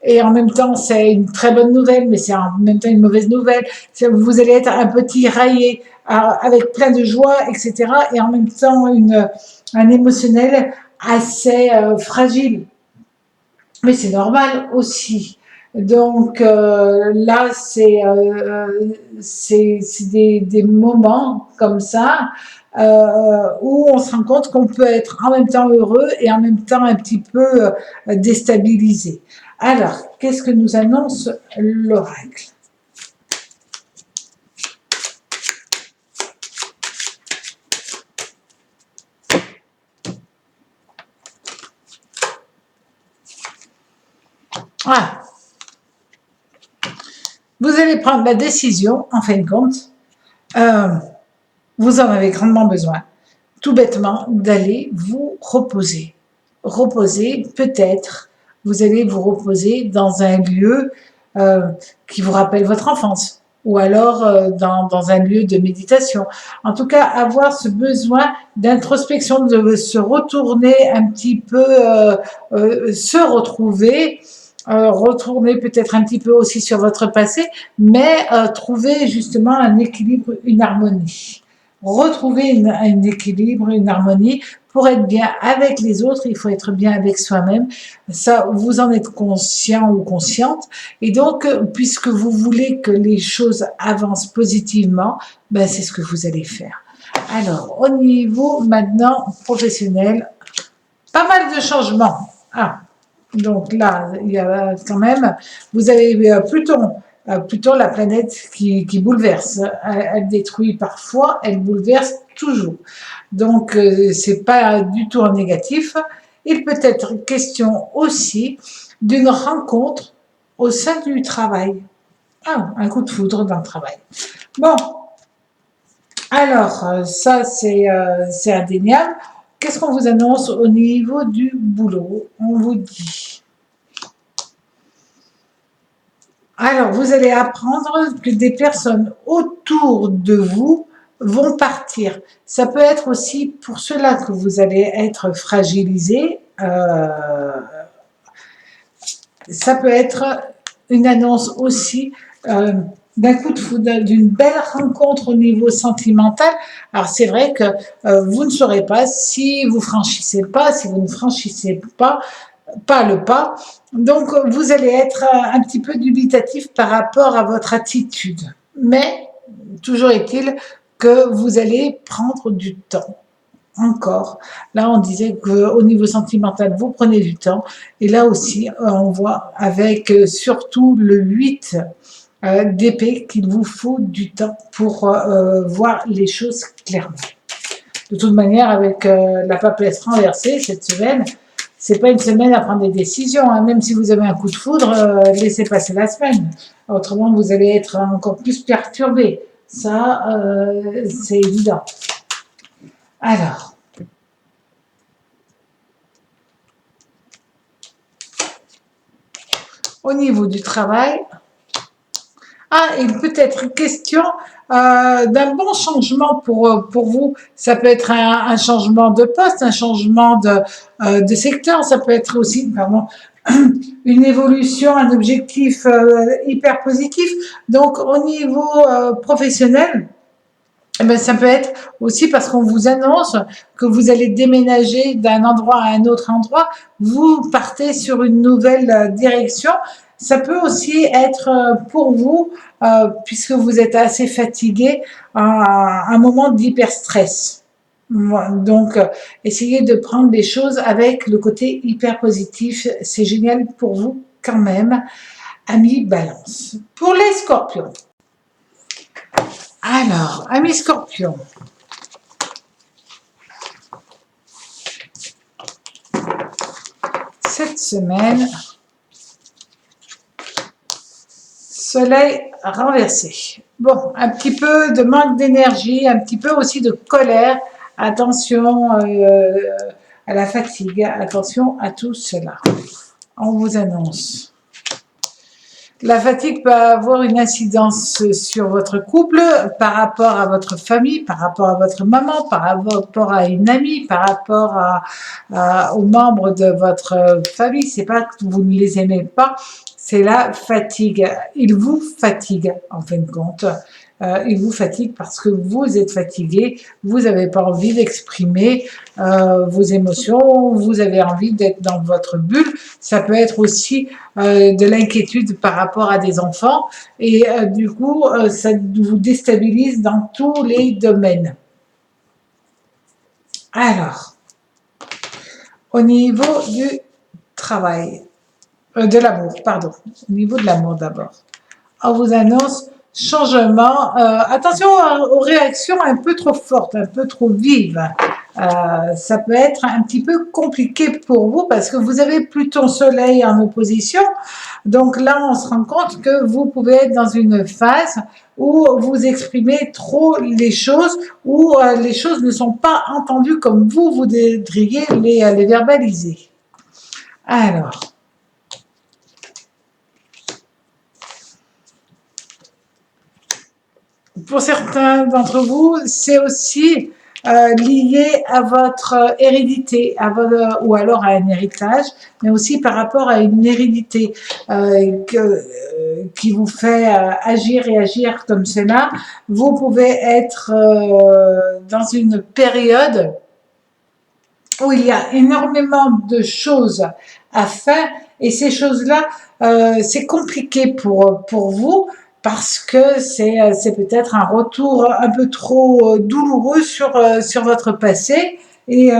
Et en même temps, c'est une très bonne nouvelle, mais c'est en même temps une mauvaise nouvelle. Vous allez être un peu tiraillé avec plein de joie, etc. Et en même temps, un émotionnel assez fragile. Mais c'est normal aussi. Donc là, c'est des moments comme ça où on se rend compte qu'on peut être en même temps heureux et en même temps un petit peu déstabilisé. Alors, qu'est-ce que nous annonce l'oracle? Ah, vous allez prendre la décision, en fin de compte, vous en avez grandement besoin, tout bêtement, d'aller vous reposer. Reposer, peut-être, vous allez vous reposer dans un lieu qui vous rappelle votre enfance, ou alors dans un lieu de méditation. En tout cas, avoir ce besoin d'introspection, de se retourner un petit peu, se retrouver, retourner peut-être un petit peu aussi sur votre passé, mais trouver justement un équilibre, une harmonie. Retrouver un équilibre, une harmonie. Pour être bien avec les autres, il faut être bien avec soi-même. Ça, vous en êtes conscient ou consciente. Et donc, puisque vous voulez que les choses avancent positivement, ben c'est ce que vous allez faire. Alors, au niveau maintenant professionnel, pas mal de changements. Ah, Donc là, il y a quand même, vous avez Pluton, la planète qui bouleverse. Elle détruit parfois, elle bouleverse toujours. Donc, c'est pas du tout en négatif. Il peut être question aussi d'une rencontre au sein du travail. Ah, un coup de foudre dans le travail. Bon, alors, ça, c'est indéniable. Qu'est-ce qu'on vous annonce au niveau du boulot? On vous dit. Alors, vous allez apprendre que des personnes autour de vous vont partir. Ça peut être aussi pour cela que vous allez être fragilisé. Ça peut être une annonce aussi d'un coup de foudre, d'une belle rencontre au niveau sentimental. Alors c'est vrai que vous ne saurez pas si vous franchissez pas, si vous ne franchissez pas le pas. Donc vous allez être un petit peu dubitatif par rapport à votre attitude. Mais toujours est-il que vous allez prendre du temps encore. Là, on disait qu'au niveau sentimental, vous prenez du temps. Et là aussi, on voit avec surtout le 8 d'épée qu'il vous faut du temps pour voir les choses clairement. De toute manière, avec la papesse renversée cette semaine, c'est pas une semaine à prendre des décisions. Hein. Même si vous avez un coup de foudre, laissez passer la semaine. Autrement, vous allez être encore plus perturbé. Ça, c'est évident. Alors, au niveau du travail, il peut être question d'un bon changement pour vous. Ça peut être un changement de poste, un changement de secteur, ça peut être aussi, pardon, une évolution, un objectif hyper positif. Donc, au niveau professionnel, eh ben, ça peut être aussi parce qu'on vous annonce que vous allez déménager d'un endroit à un autre endroit, vous partez sur une nouvelle direction. Ça peut aussi être pour vous, puisque vous êtes assez fatigué, un moment d'hyper-stress. Donc, essayez de prendre les choses avec le côté hyper positif. C'est génial pour vous quand même, amis Balance. Pour les scorpions. Alors, amis scorpions, cette semaine, soleil renversé. Bon, un petit peu de manque d'énergie, un petit peu aussi de colère. Attention à la fatigue, attention à tout cela. On vous annonce. La fatigue peut avoir une incidence sur votre couple, par rapport à votre famille, par rapport à votre maman, par rapport à une amie, par rapport aux membres de votre famille. C'est pas que vous ne les aimez pas, c'est la fatigue. Ils vous fatiguent, en fin de compte. Ils vous fatiguent parce que vous êtes fatigué, vous n'avez pas envie d'exprimer vos émotions, vous avez envie d'être dans votre bulle. Ça peut être aussi de l'inquiétude par rapport à des enfants et du coup, ça vous déstabilise dans tous les domaines. Alors, au niveau du travail, de l'amour, pardon, au niveau de l'amour d'abord, on vous annonce changement. Attention aux réactions un peu trop fortes, un peu trop vives. Ça peut être un petit peu compliqué pour vous parce que vous avez Pluton Soleil en opposition. Donc là, on se rend compte que vous pouvez être dans une phase où vous exprimez trop les choses, où les choses ne sont pas entendues comme vous voudriez les verbaliser. Alors, pour certains d'entre vous, c'est aussi lié à votre hérédité, ou alors à un héritage, mais aussi par rapport à une hérédité qui vous fait agir et agir comme cela. Vous pouvez être dans une période où il y a énormément de choses à faire et ces choses-là, c'est compliqué pour vous parce que c'est peut-être un retour un peu trop douloureux sur votre passé et,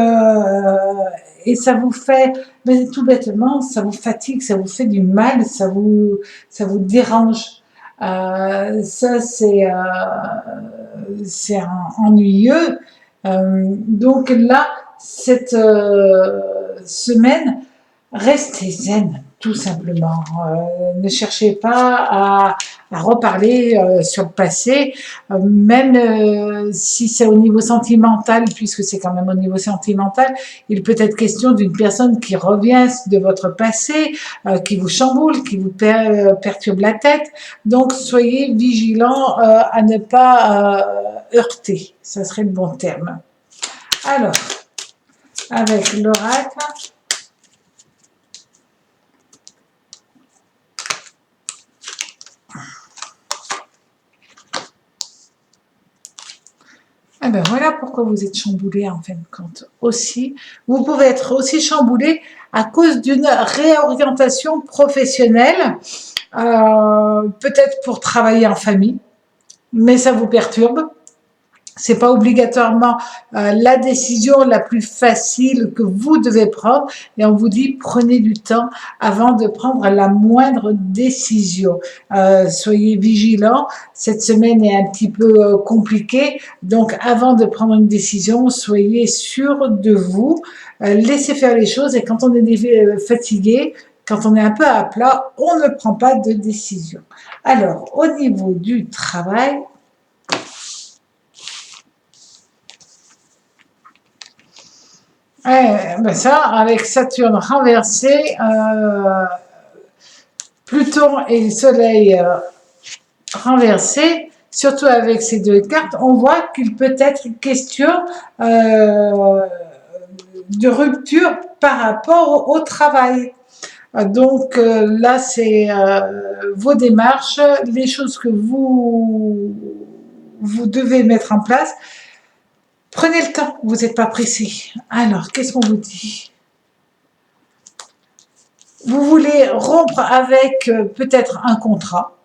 et ça vous fait, mais tout bêtement, ça vous fatigue, ça vous fait du mal, ça vous dérange. Ça, c'est ennuyeux. Donc là, cette semaine, restez zen, tout simplement. Ne cherchez pas à reparler sur le passé, même si c'est au niveau sentimental, puisque c'est quand même au niveau sentimental, il peut être question d'une personne qui revient de votre passé, qui vous chamboule, qui vous perturbe la tête. Donc, soyez vigilants à ne pas heurter, ça serait le bon terme. Alors, avec l'oracle, ah ben voilà pourquoi vous êtes chamboulé en fin de compte. Aussi, vous pouvez être aussi chamboulé à cause d'une réorientation professionnelle, peut-être pour travailler en famille, mais ça vous perturbe. C'est pas obligatoirement la décision la plus facile que vous devez prendre, et on vous dit prenez du temps avant de prendre la moindre décision. Soyez vigilants, cette semaine est un petit peu compliquée, donc avant de prendre une décision, soyez sûr de vous, laissez faire les choses, et quand on est fatigué, quand on est un peu à plat, on ne prend pas de décision. Alors, au niveau du travail, ben ça, avec Saturne renversé, Pluton et le Soleil renversés, surtout avec ces deux cartes, on voit qu'il peut être question de rupture par rapport au travail. Donc là, c'est vos démarches, les choses que vous devez mettre en place. Prenez le temps, vous n'êtes pas pressé. Alors, qu'est-ce qu'on vous dit? Vous voulez rompre avec peut-être un contrat,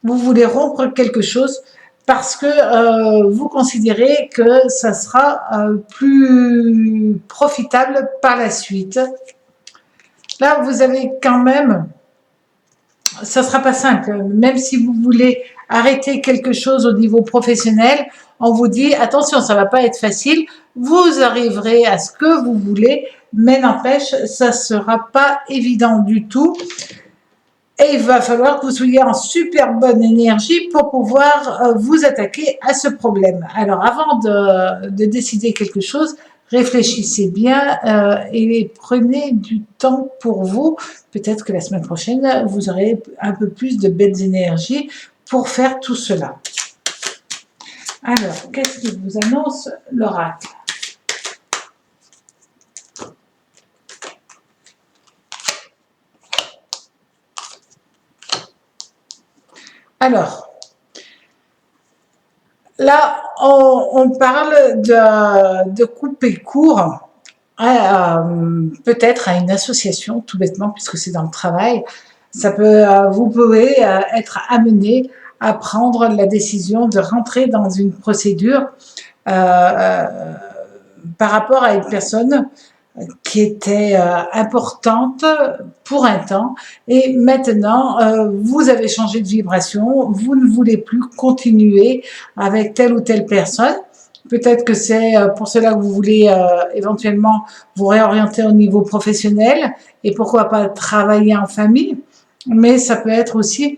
vous voulez rompre quelque chose parce que vous considérez que ça sera plus profitable par la suite. Là, vous avez quand même, ça ne sera pas simple, même si vous voulez arrêter quelque chose au niveau professionnel, on vous dit attention, ça ne va pas être facile, vous arriverez à ce que vous voulez, mais n'empêche, ça ne sera pas évident du tout. Et il va falloir que vous soyez en super bonne énergie pour pouvoir vous attaquer à ce problème. Alors, avant de décider quelque chose, réfléchissez bien et prenez du temps pour vous. Peut-être que la semaine prochaine, vous aurez un peu plus de belles énergies pour faire tout cela. Alors, qu'est-ce que vous annonce l'oracle ? Alors, là, on parle de couper court, peut-être à une association, tout bêtement, puisque c'est dans le travail. Ça peut, vous pouvez être amené à prendre la décision de rentrer dans une procédure par rapport à une personne qui était importante pour un temps, et maintenant vous avez changé de vibration, vous ne voulez plus continuer avec telle ou telle personne. Peut-être que c'est pour cela que vous voulez éventuellement vous réorienter au niveau professionnel, et pourquoi pas travailler en famille, mais ça peut être aussi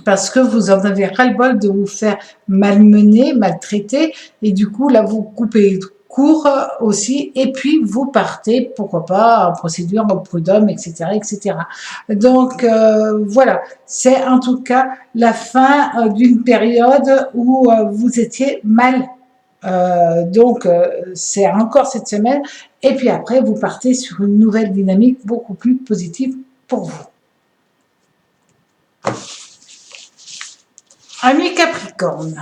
parce que vous en avez ras-le-bol de vous faire malmener, maltraiter, et du coup, là, vous coupez court aussi, et puis vous partez, pourquoi pas, en procédure, en prud'homme, etc., etc. Donc, voilà, c'est en tout cas la fin d'une période où vous étiez mal. Donc, c'est encore cette semaine, et puis après, vous partez sur une nouvelle dynamique beaucoup plus positive pour vous. Ami Capricorne,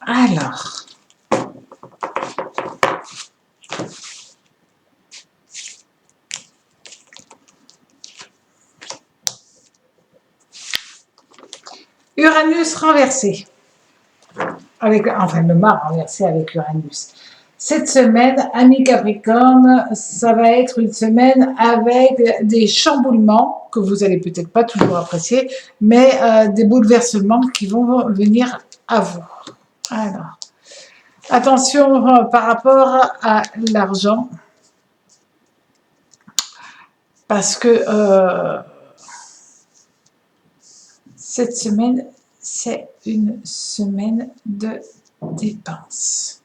alors, Uranus renversé, enfin le Mars renversé avec Uranus. Cette semaine, amis Capricorne, ça va être une semaine avec des chamboulements que vous allez peut-être pas toujours apprécier, mais des bouleversements qui vont venir à vous. Alors, attention par rapport à l'argent, parce que cette semaine, c'est une semaine de dépenses.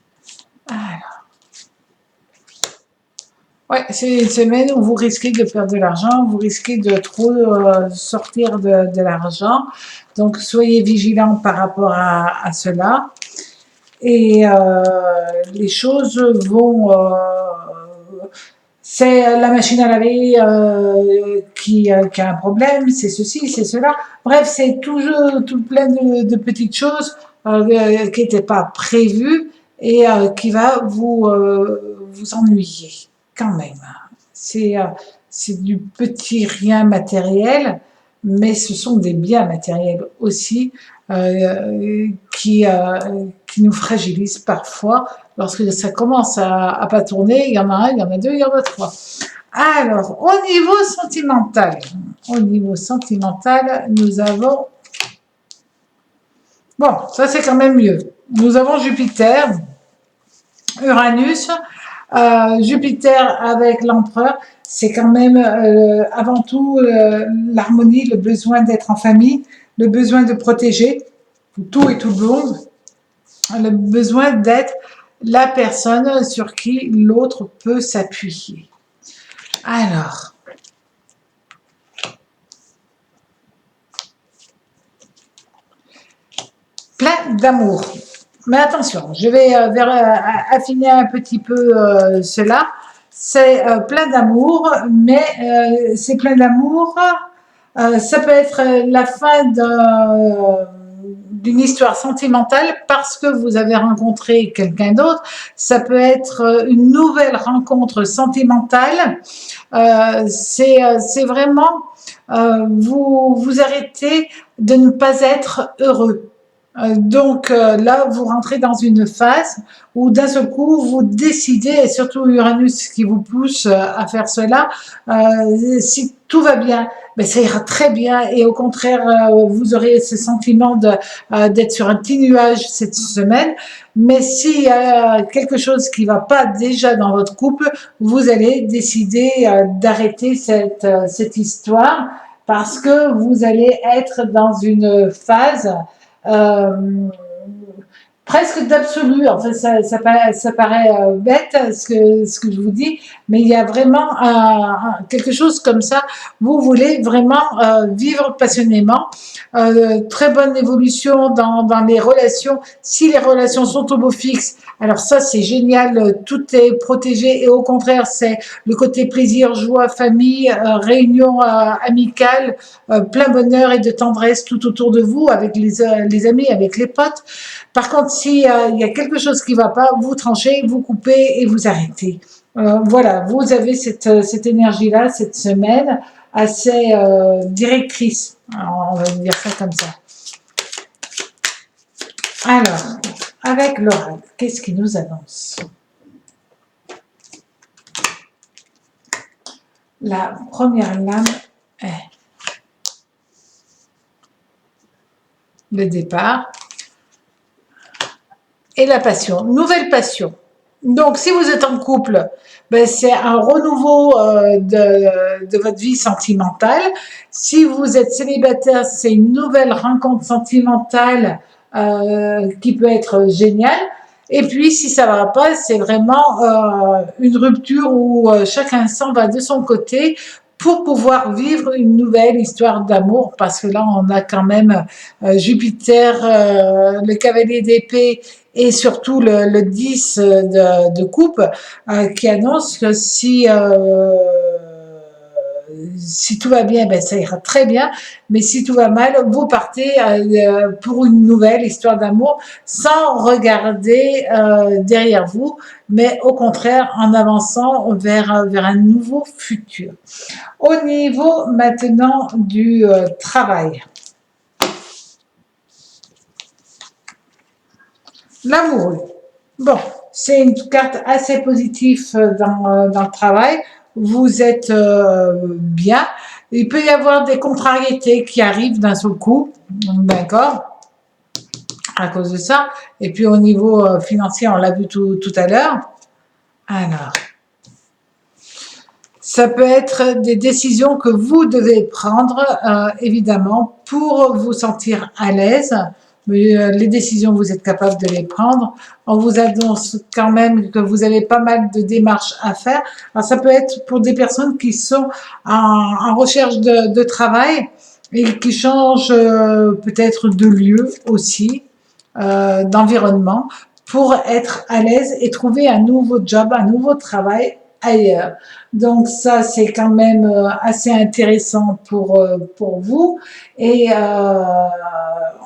Alors, ouais, c'est une semaine où vous risquez de perdre de l'argent, vous risquez de trop sortir de l'argent. Donc, soyez vigilants par rapport à cela. Et les choses vont... c'est la machine à laver qui a un problème, c'est ceci, c'est cela. Bref, c'est toujours tout plein de petites choses qui n'étaient pas prévues et qui va vous ennuyer quand même. C'est du petit rien matériel, mais ce sont des biens matériels aussi qui nous fragilisent parfois. Lorsque ça commence à pas tourner, il y en a un, il y en a deux, il y en a trois. Alors, au niveau sentimental, nous avons... Bon, ça c'est quand même mieux. Nous avons Jupiter, Uranus, Jupiter avec l'empereur, c'est quand même avant tout l'harmonie, le besoin d'être en famille, le besoin de protéger tout et tout le monde, le besoin d'être la personne sur qui l'autre peut s'appuyer. Alors, plein d'amour. Mais attention, je vais affiner un petit peu cela. C'est plein d'amour, mais c'est plein d'amour. Ça peut être la fin d'une histoire sentimentale parce que vous avez rencontré quelqu'un d'autre. Ça peut être une nouvelle rencontre sentimentale. C'est vraiment vous arrêtez de ne pas être heureux. Donc là, vous rentrez dans une phase où d'un seul coup, vous décidez, et surtout Uranus qui vous pousse à faire cela, si tout va bien, ben ça ira très bien et au contraire, vous aurez ce sentiment d'être sur un petit nuage cette semaine. Mais s'il y a quelque chose qui ne va pas déjà dans votre couple, vous allez décider d'arrêter cette histoire parce que vous allez être dans une phase euh, presque d'absolu. En fait, ça paraît bête ce que je vous dis, mais il y a vraiment quelque chose comme ça. Vous voulez vraiment vivre passionnément. Très bonne évolution dans les relations. Si les relations sont au beau fixe, alors ça c'est génial, tout est protégé et au contraire c'est le côté plaisir, joie, famille, réunion amicale, plein bonheur et de tendresse tout autour de vous avec les amis, avec les potes. Par contre, s'il y a quelque chose qui ne va pas, vous tranchez, vous coupez et vous arrêtez. Voilà, vous avez cette énergie-là, cette semaine, assez directrice. Alors, on va dire ça comme ça. Alors, avec l'oracle, qu'est-ce qui nous annonce? La première lame est le départ et la passion, nouvelle passion. Donc, si vous êtes en couple, ben, c'est un renouveau de votre vie sentimentale. Si vous êtes célibataire, c'est une nouvelle rencontre sentimentale qui peut être géniale. Et puis, si ça va pas, c'est vraiment une rupture où chacun s'en va de son côté pour pouvoir vivre une nouvelle histoire d'amour, parce que là, on a quand même Jupiter, le cavalier d'épée, et surtout le 10 de coupe qui annonce que si tout va bien, ben ça ira très bien, mais si tout va mal, vous partez pour une nouvelle histoire d'amour sans regarder derrière vous, mais au contraire en avançant vers un nouveau futur. Au niveau maintenant du travail. L'amoureux. Bon, c'est une carte assez positive dans le travail. Vous êtes bien. Il peut y avoir des contrariétés qui arrivent d'un seul coup, d'accord, à cause de ça. Et puis au niveau financier, on l'a vu tout à l'heure. Alors, ça peut être des décisions que vous devez prendre, évidemment, pour vous sentir à l'aise. Mais les décisions, vous êtes capable de les prendre. On vous annonce quand même que vous avez pas mal de démarches à faire. Alors, ça peut être pour des personnes qui sont en recherche de travail et qui changent peut-être de lieu aussi, d'environnement, pour être à l'aise et trouver un nouveau job, un nouveau travail ailleurs. Donc ça, c'est quand même assez intéressant pour vous. Et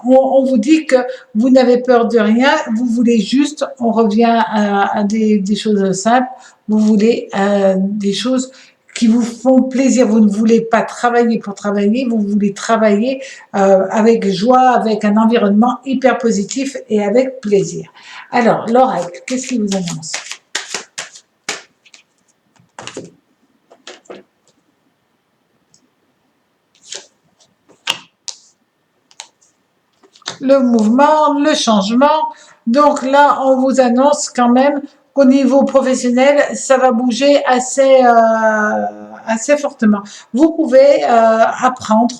on vous dit que vous n'avez peur de rien, vous voulez juste, on revient à des choses simples, vous voulez des choses qui vous font plaisir. Vous ne voulez pas travailler pour travailler, vous voulez travailler avec joie, avec un environnement hyper positif et avec plaisir. Alors, l'oracle, qu'est-ce qu'il vous annonce? Le mouvement, le changement. Donc là, on vous annonce quand même qu'au niveau professionnel, ça va bouger assez fortement. Vous pouvez apprendre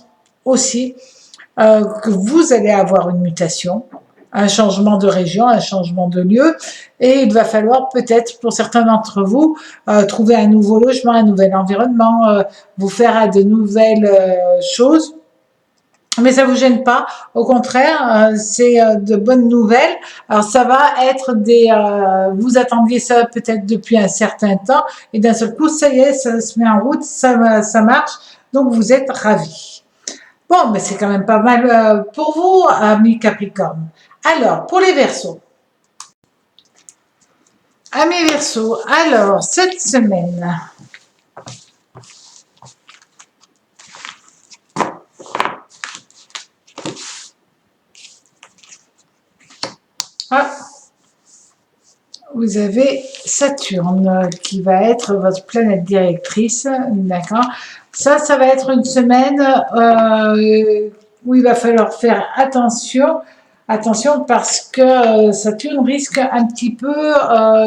aussi que vous allez avoir une mutation, un changement de région, un changement de lieu, et il va falloir peut-être pour certains d'entre vous trouver un nouveau logement, un nouvel environnement, vous faire à de nouvelles choses. Mais ça vous gêne pas, au contraire, c'est de bonnes nouvelles. Alors ça va être vous attendiez ça peut-être depuis un certain temps, et d'un seul coup, ça y est, ça se met en route, ça marche, donc vous êtes ravis. Bon, mais c'est quand même pas mal pour vous, amis Capricorne. Alors, pour les Verseaux. Amis Verseaux, alors, cette semaine, vous avez Saturne qui va être votre planète directrice, d'accord. Ça va être une semaine où il va falloir faire attention parce que Saturne risque un petit peu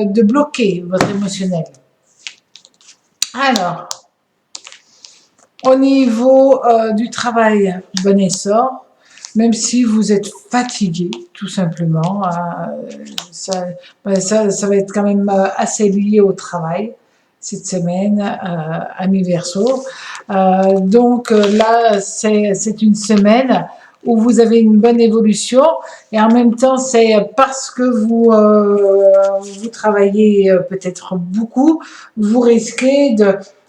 de bloquer votre émotionnel. Alors, au niveau du travail, bon essor, même si vous êtes fatigué, tout simplement, ça va être quand même assez lié au travail cette semaine, amis Verseau. Donc là, c'est une semaine où vous avez une bonne évolution et en même temps, c'est parce que vous travaillez peut-être beaucoup, vous risquez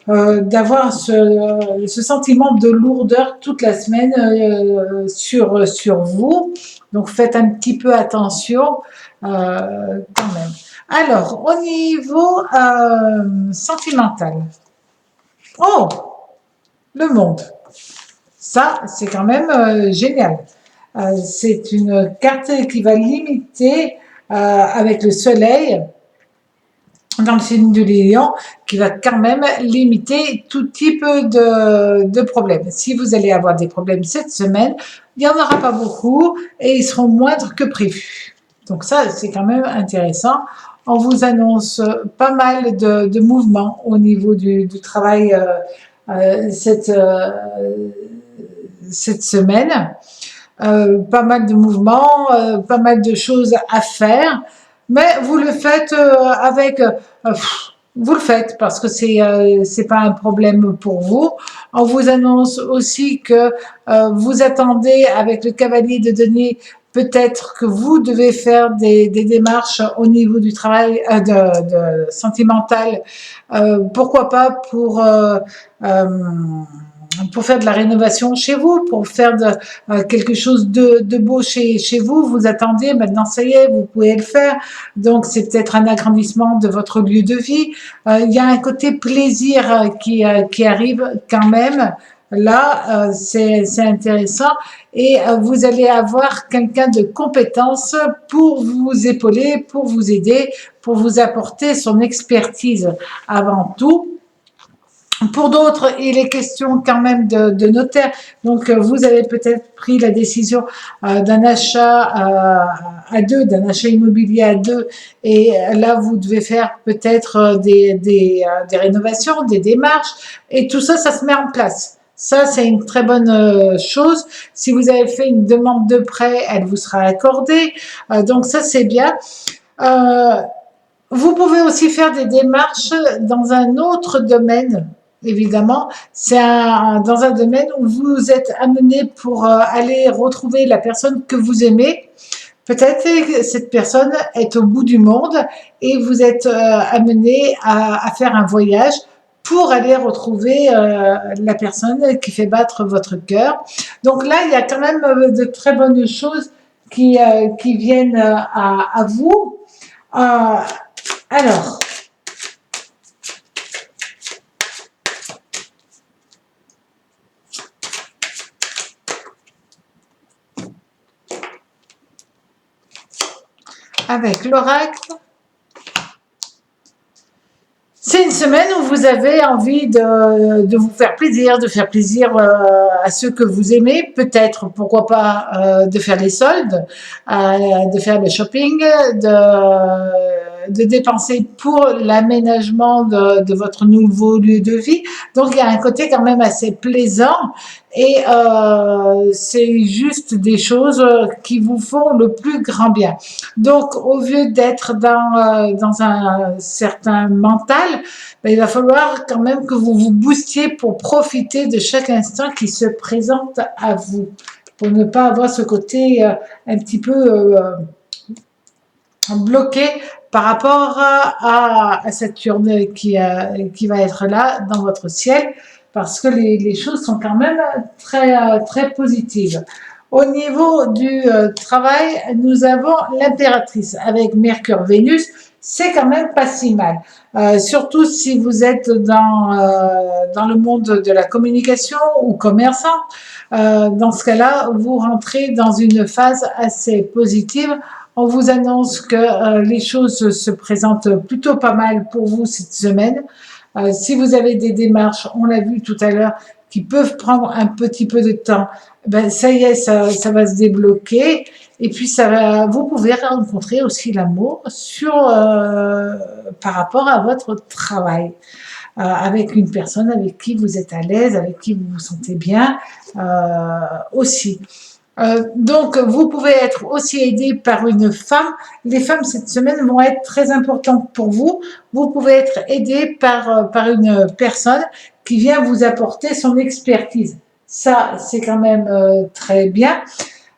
d'avoir ce sentiment de lourdeur toute la semaine sur vous. Donc faites un petit peu attention quand même. Alors, au niveau sentimental. Oh, le monde. Ça, c'est quand même génial. C'est une carte qui va limiter avec le soleil dans le signe du lion, qui va quand même limiter tout type de problèmes. Si vous allez avoir des problèmes cette semaine, il n'y en aura pas beaucoup et ils seront moindres que prévu. Donc ça, c'est quand même intéressant. On vous annonce pas mal de mouvements au niveau du travail cette semaine. Pas mal de mouvements, pas mal de choses à faire, mais vous le faites vous le faites parce que c'est pas un problème pour vous. On vous annonce aussi que vous attendez avec le cavalier de denier, peut-être que vous devez faire des démarches au niveau du travail de sentimental, pourquoi pas pour faire de la rénovation chez vous, pour faire quelque chose de beau chez vous. Vous attendiez, maintenant ça y est, vous pouvez le faire. Donc c'est peut-être un agrandissement de votre lieu de vie. Il y a un côté plaisir qui arrive quand même là, c'est intéressant et vous allez avoir quelqu'un de compétence pour vous épauler, pour vous aider, pour vous apporter son expertise avant tout. Pour d'autres, il est question quand même de notaire. Donc, vous avez peut-être pris la décision d'un achat à deux, d'un achat immobilier à deux, et là, vous devez faire peut-être des rénovations, des démarches, et tout ça, ça se met en place. Ça, c'est une très bonne chose. Si vous avez fait une demande de prêt, elle vous sera accordée. Donc, ça, c'est bien. Euh, Vous pouvez aussi faire des démarches dans un autre domaine, évidemment. C'est dans un domaine où vous êtes amené pour aller retrouver la personne que vous aimez. Peut-être que cette personne est au bout du monde et vous êtes amené à faire un voyage pour aller retrouver la personne qui fait battre votre cœur. Donc là, il y a quand même de très bonnes choses qui viennent à vous. Euh, alors, avec l'oracle, c'est une semaine où vous avez envie de vous faire plaisir à ceux que vous aimez, peut-être, pourquoi pas, de faire les soldes, de faire le shopping, de dépenser pour l'aménagement de votre nouveau lieu de vie. Donc, il y a un côté quand même assez plaisant et c'est juste des choses qui vous font le plus grand bien. Donc, au lieu d'être dans un certain mental, ben, il va falloir quand même que vous vous boostiez pour profiter de chaque instant qui se présente à vous, pour ne pas avoir ce côté un petit peu bloqué par rapport à Saturne qui va être là dans votre ciel, parce que les choses sont quand même très positives. Au niveau du travail, nous avons l'impératrice avec Mercure-Vénus. C'est quand même pas si mal. Surtout si vous êtes dans le monde de la communication ou commerçant. Dans ce cas-là, vous rentrez dans une phase assez positive. On vous annonce que les choses se présentent plutôt pas mal pour vous cette semaine. Si vous avez des démarches, on l'a vu tout à l'heure, qui peuvent prendre un petit peu de temps, ben ça y est, ça va se débloquer. Et puis vous pouvez rencontrer aussi l'amour par rapport à votre travail, avec une personne avec qui vous êtes à l'aise, avec qui vous vous sentez bien aussi. Donc, vous pouvez être aussi aidé par une femme. Les femmes cette semaine vont être très importantes pour vous. Vous pouvez être aidé par une personne qui vient vous apporter son expertise. Ça, c'est quand même très bien.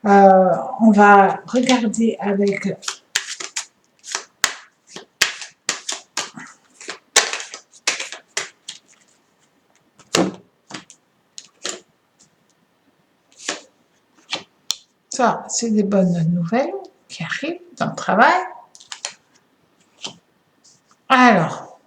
On va regarder avec ça, c'est des bonnes nouvelles qui arrivent dans le travail. Alors,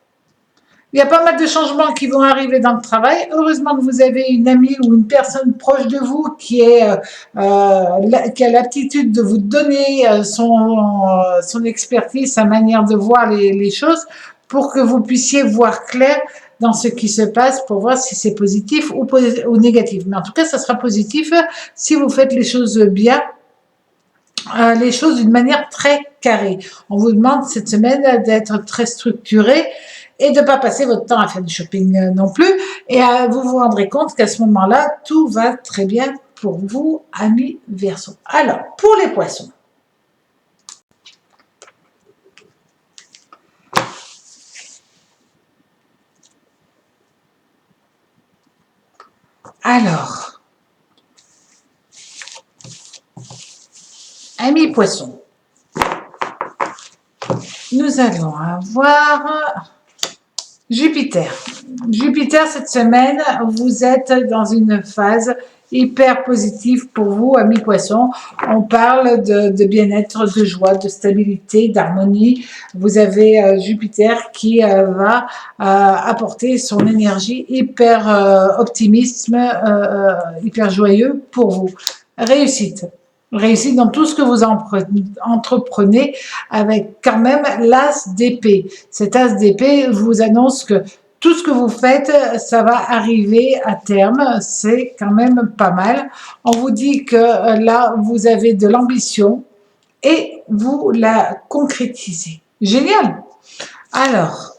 il y a pas mal de changements qui vont arriver dans le travail. Heureusement que vous avez une amie ou une personne proche de vous qui a l'aptitude de vous donner son expertise, sa manière de voir les choses pour que vous puissiez voir clair dans ce qui se passe pour voir si c'est positif ou négatif. Mais en tout cas, ça sera positif si vous faites les choses bien, les choses d'une manière très carrée. On vous demande cette semaine d'être très structuré et de ne pas passer votre temps à faire du shopping non plus. Et vous vous rendrez compte qu'à ce moment-là, tout va très bien pour vous, amis Verseau. Alors, pour les poissons. Alors, amis poissons, nous allons avoir Jupiter. Jupiter, cette semaine, vous êtes dans une phase hyper positif pour vous, amis poissons. On parle de bien-être, de joie, de stabilité, d'harmonie. Vous avez Jupiter qui va apporter son énergie hyper optimisme, hyper joyeux pour vous. Réussite. Réussite dans tout ce que vous entreprenez avec quand même l'as d'épée. Cet as d'épée vous annonce que tout ce que vous faites, ça va arriver à terme. C'est quand même pas mal. On vous dit que là, vous avez de l'ambition et vous la concrétisez. Génial. Alors,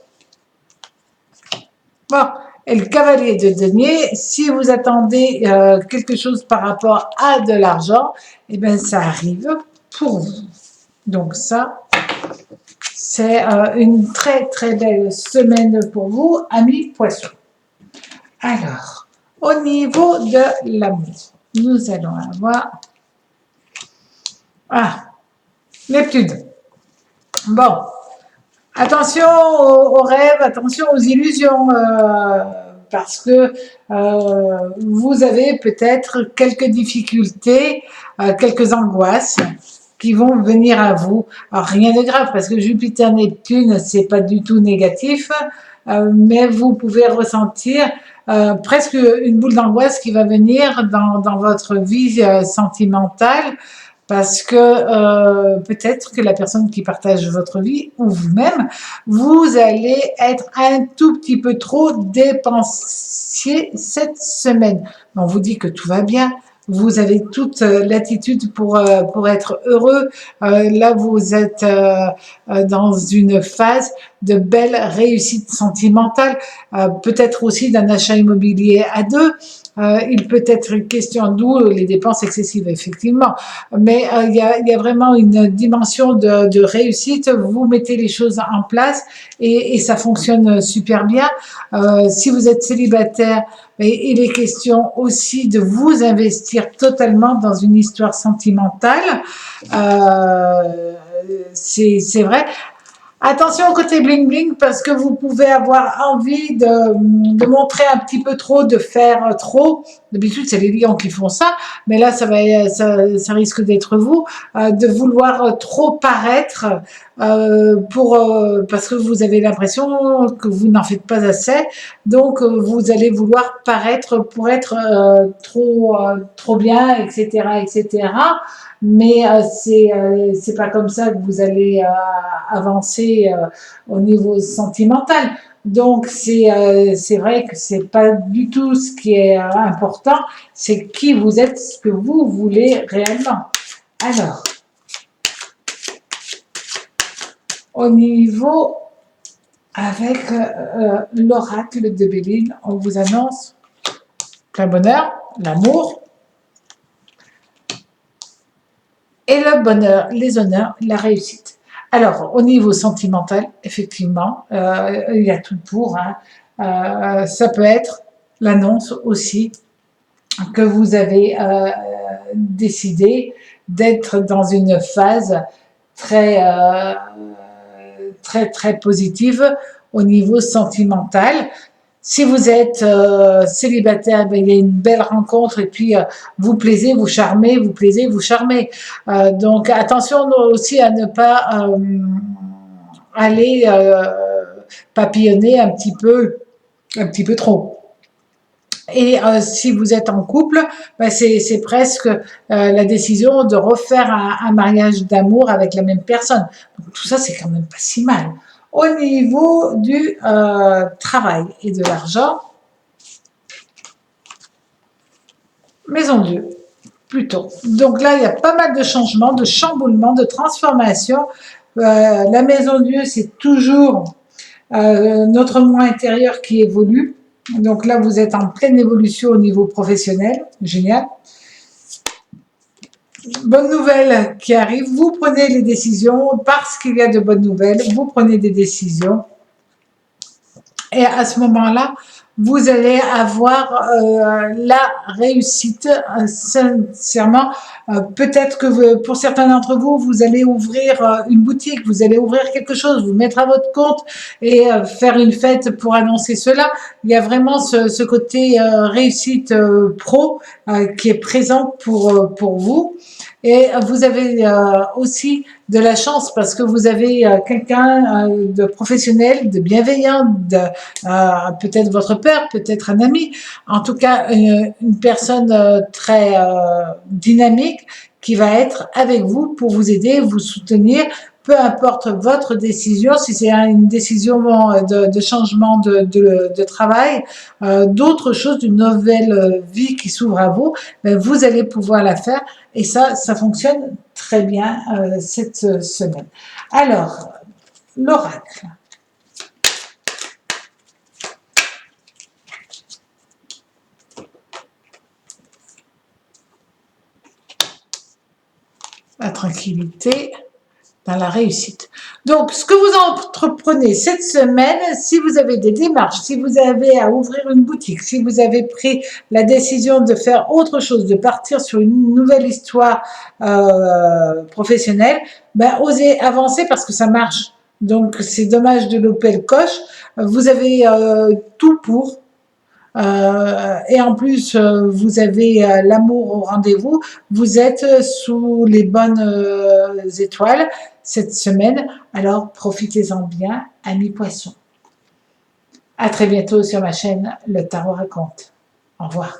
bon, et le cavalier de denier, si vous attendez quelque chose par rapport à de l'argent, eh bien, ça arrive pour vous. Donc ça, c'est une très très belle semaine pour vous, amis poissons. Alors, au niveau de l'amour, nous allons avoir Neptune. Bon, attention aux rêves, attention aux illusions, parce que vous avez peut-être quelques difficultés, quelques angoisses qui vont venir à vous. Alors rien de grave, parce que Jupiter-Neptune, c'est pas du tout négatif, mais vous pouvez ressentir presque une boule d'angoisse qui va venir dans votre vie sentimentale, parce que peut-être que la personne qui partage votre vie ou vous-même, vous allez être un tout petit peu trop dépensier cette semaine. On vous dit que tout va bien. Vous avez toute l'attitude pour être heureux. Là, vous êtes dans une phase de belle réussite sentimentale, peut-être aussi d'un achat immobilier à deux. Il peut être question, d'où les dépenses excessives, effectivement, mais il y a vraiment une dimension de réussite. Vous mettez les choses en place et ça fonctionne super bien. Si vous êtes célibataire, il est question aussi de vous investir totalement dans une histoire sentimentale. C'est vrai. Attention au côté bling bling, parce que vous pouvez avoir envie de montrer un petit peu trop, de faire trop. D'habitude, c'est les lions qui font ça, mais là, ça risque d'être vous, de vouloir trop paraître parce que vous avez l'impression que vous n'en faites pas assez. Donc, vous allez vouloir paraître pour être trop bien, etc., etc. Mais c'est pas comme ça que vous allez avancer au niveau sentimental. Donc c'est vrai que c'est pas du tout ce qui est important, c'est qui vous êtes, ce que vous voulez réellement. Alors, au niveau avec l'oracle de Béline, on vous annonce plein bonheur, l'amour et le bonheur, les honneurs, la réussite. Alors, au niveau sentimental, effectivement, il y a tout pour. Ça peut être l'annonce aussi que vous avez décidé d'être dans une phase très, très, très positive au niveau sentimental. Si vous êtes célibataire, ben, il y a une belle rencontre et puis vous plaisez, vous charmez, vous plaisez, vous charmez. Donc attention aussi à ne pas aller papillonner un petit peu trop. Et si vous êtes en couple, ben c'est presque la décision de refaire un mariage d'amour avec la même personne. Donc tout ça, c'est quand même pas si mal. Au niveau du travail et de l'argent, maison Dieu, plutôt. Donc là, il y a pas mal de changements, de chamboulements, de transformations. La maison Dieu, c'est toujours notre moi intérieur qui évolue. Donc là, vous êtes en pleine évolution au niveau professionnel. Génial. Bonne nouvelle qui arrive. Vous prenez les décisions parce qu'il y a de bonnes nouvelles. Vous prenez des décisions. Et à ce moment-là, vous allez avoir la réussite, sincèrement. Peut-être que pour certains d'entre vous, vous allez ouvrir une boutique, vous allez ouvrir quelque chose, vous mettre à votre compte et faire une fête pour annoncer cela. Il y a vraiment ce côté réussite pro qui est présent pour vous. Et vous avez aussi de la chance parce que vous avez quelqu'un de professionnel, de bienveillant, peut-être votre père, peut-être un ami, en tout cas une personne très dynamique qui va être avec vous pour vous aider, vous soutenir, peu importe votre décision, si c'est une décision de changement de travail, d'autres choses, d'une nouvelle vie qui s'ouvre à vous, ben vous allez pouvoir la faire et ça fonctionne très bien cette semaine. Alors, l'oracle. La tranquillité dans la réussite. Donc, ce que vous entreprenez cette semaine, si vous avez des démarches, si vous avez à ouvrir une boutique, si vous avez pris la décision de faire autre chose, de partir sur une nouvelle histoire professionnelle, ben, osez avancer parce que ça marche. Donc, c'est dommage de louper le coche. Vous avez tout pour. Et en plus, vous avez l'amour au rendez-vous. Vous êtes sous les bonnes étoiles cette semaine. Alors, profitez-en bien, amis poissons. À très bientôt sur ma chaîne Le Tarot Raconte. Au revoir.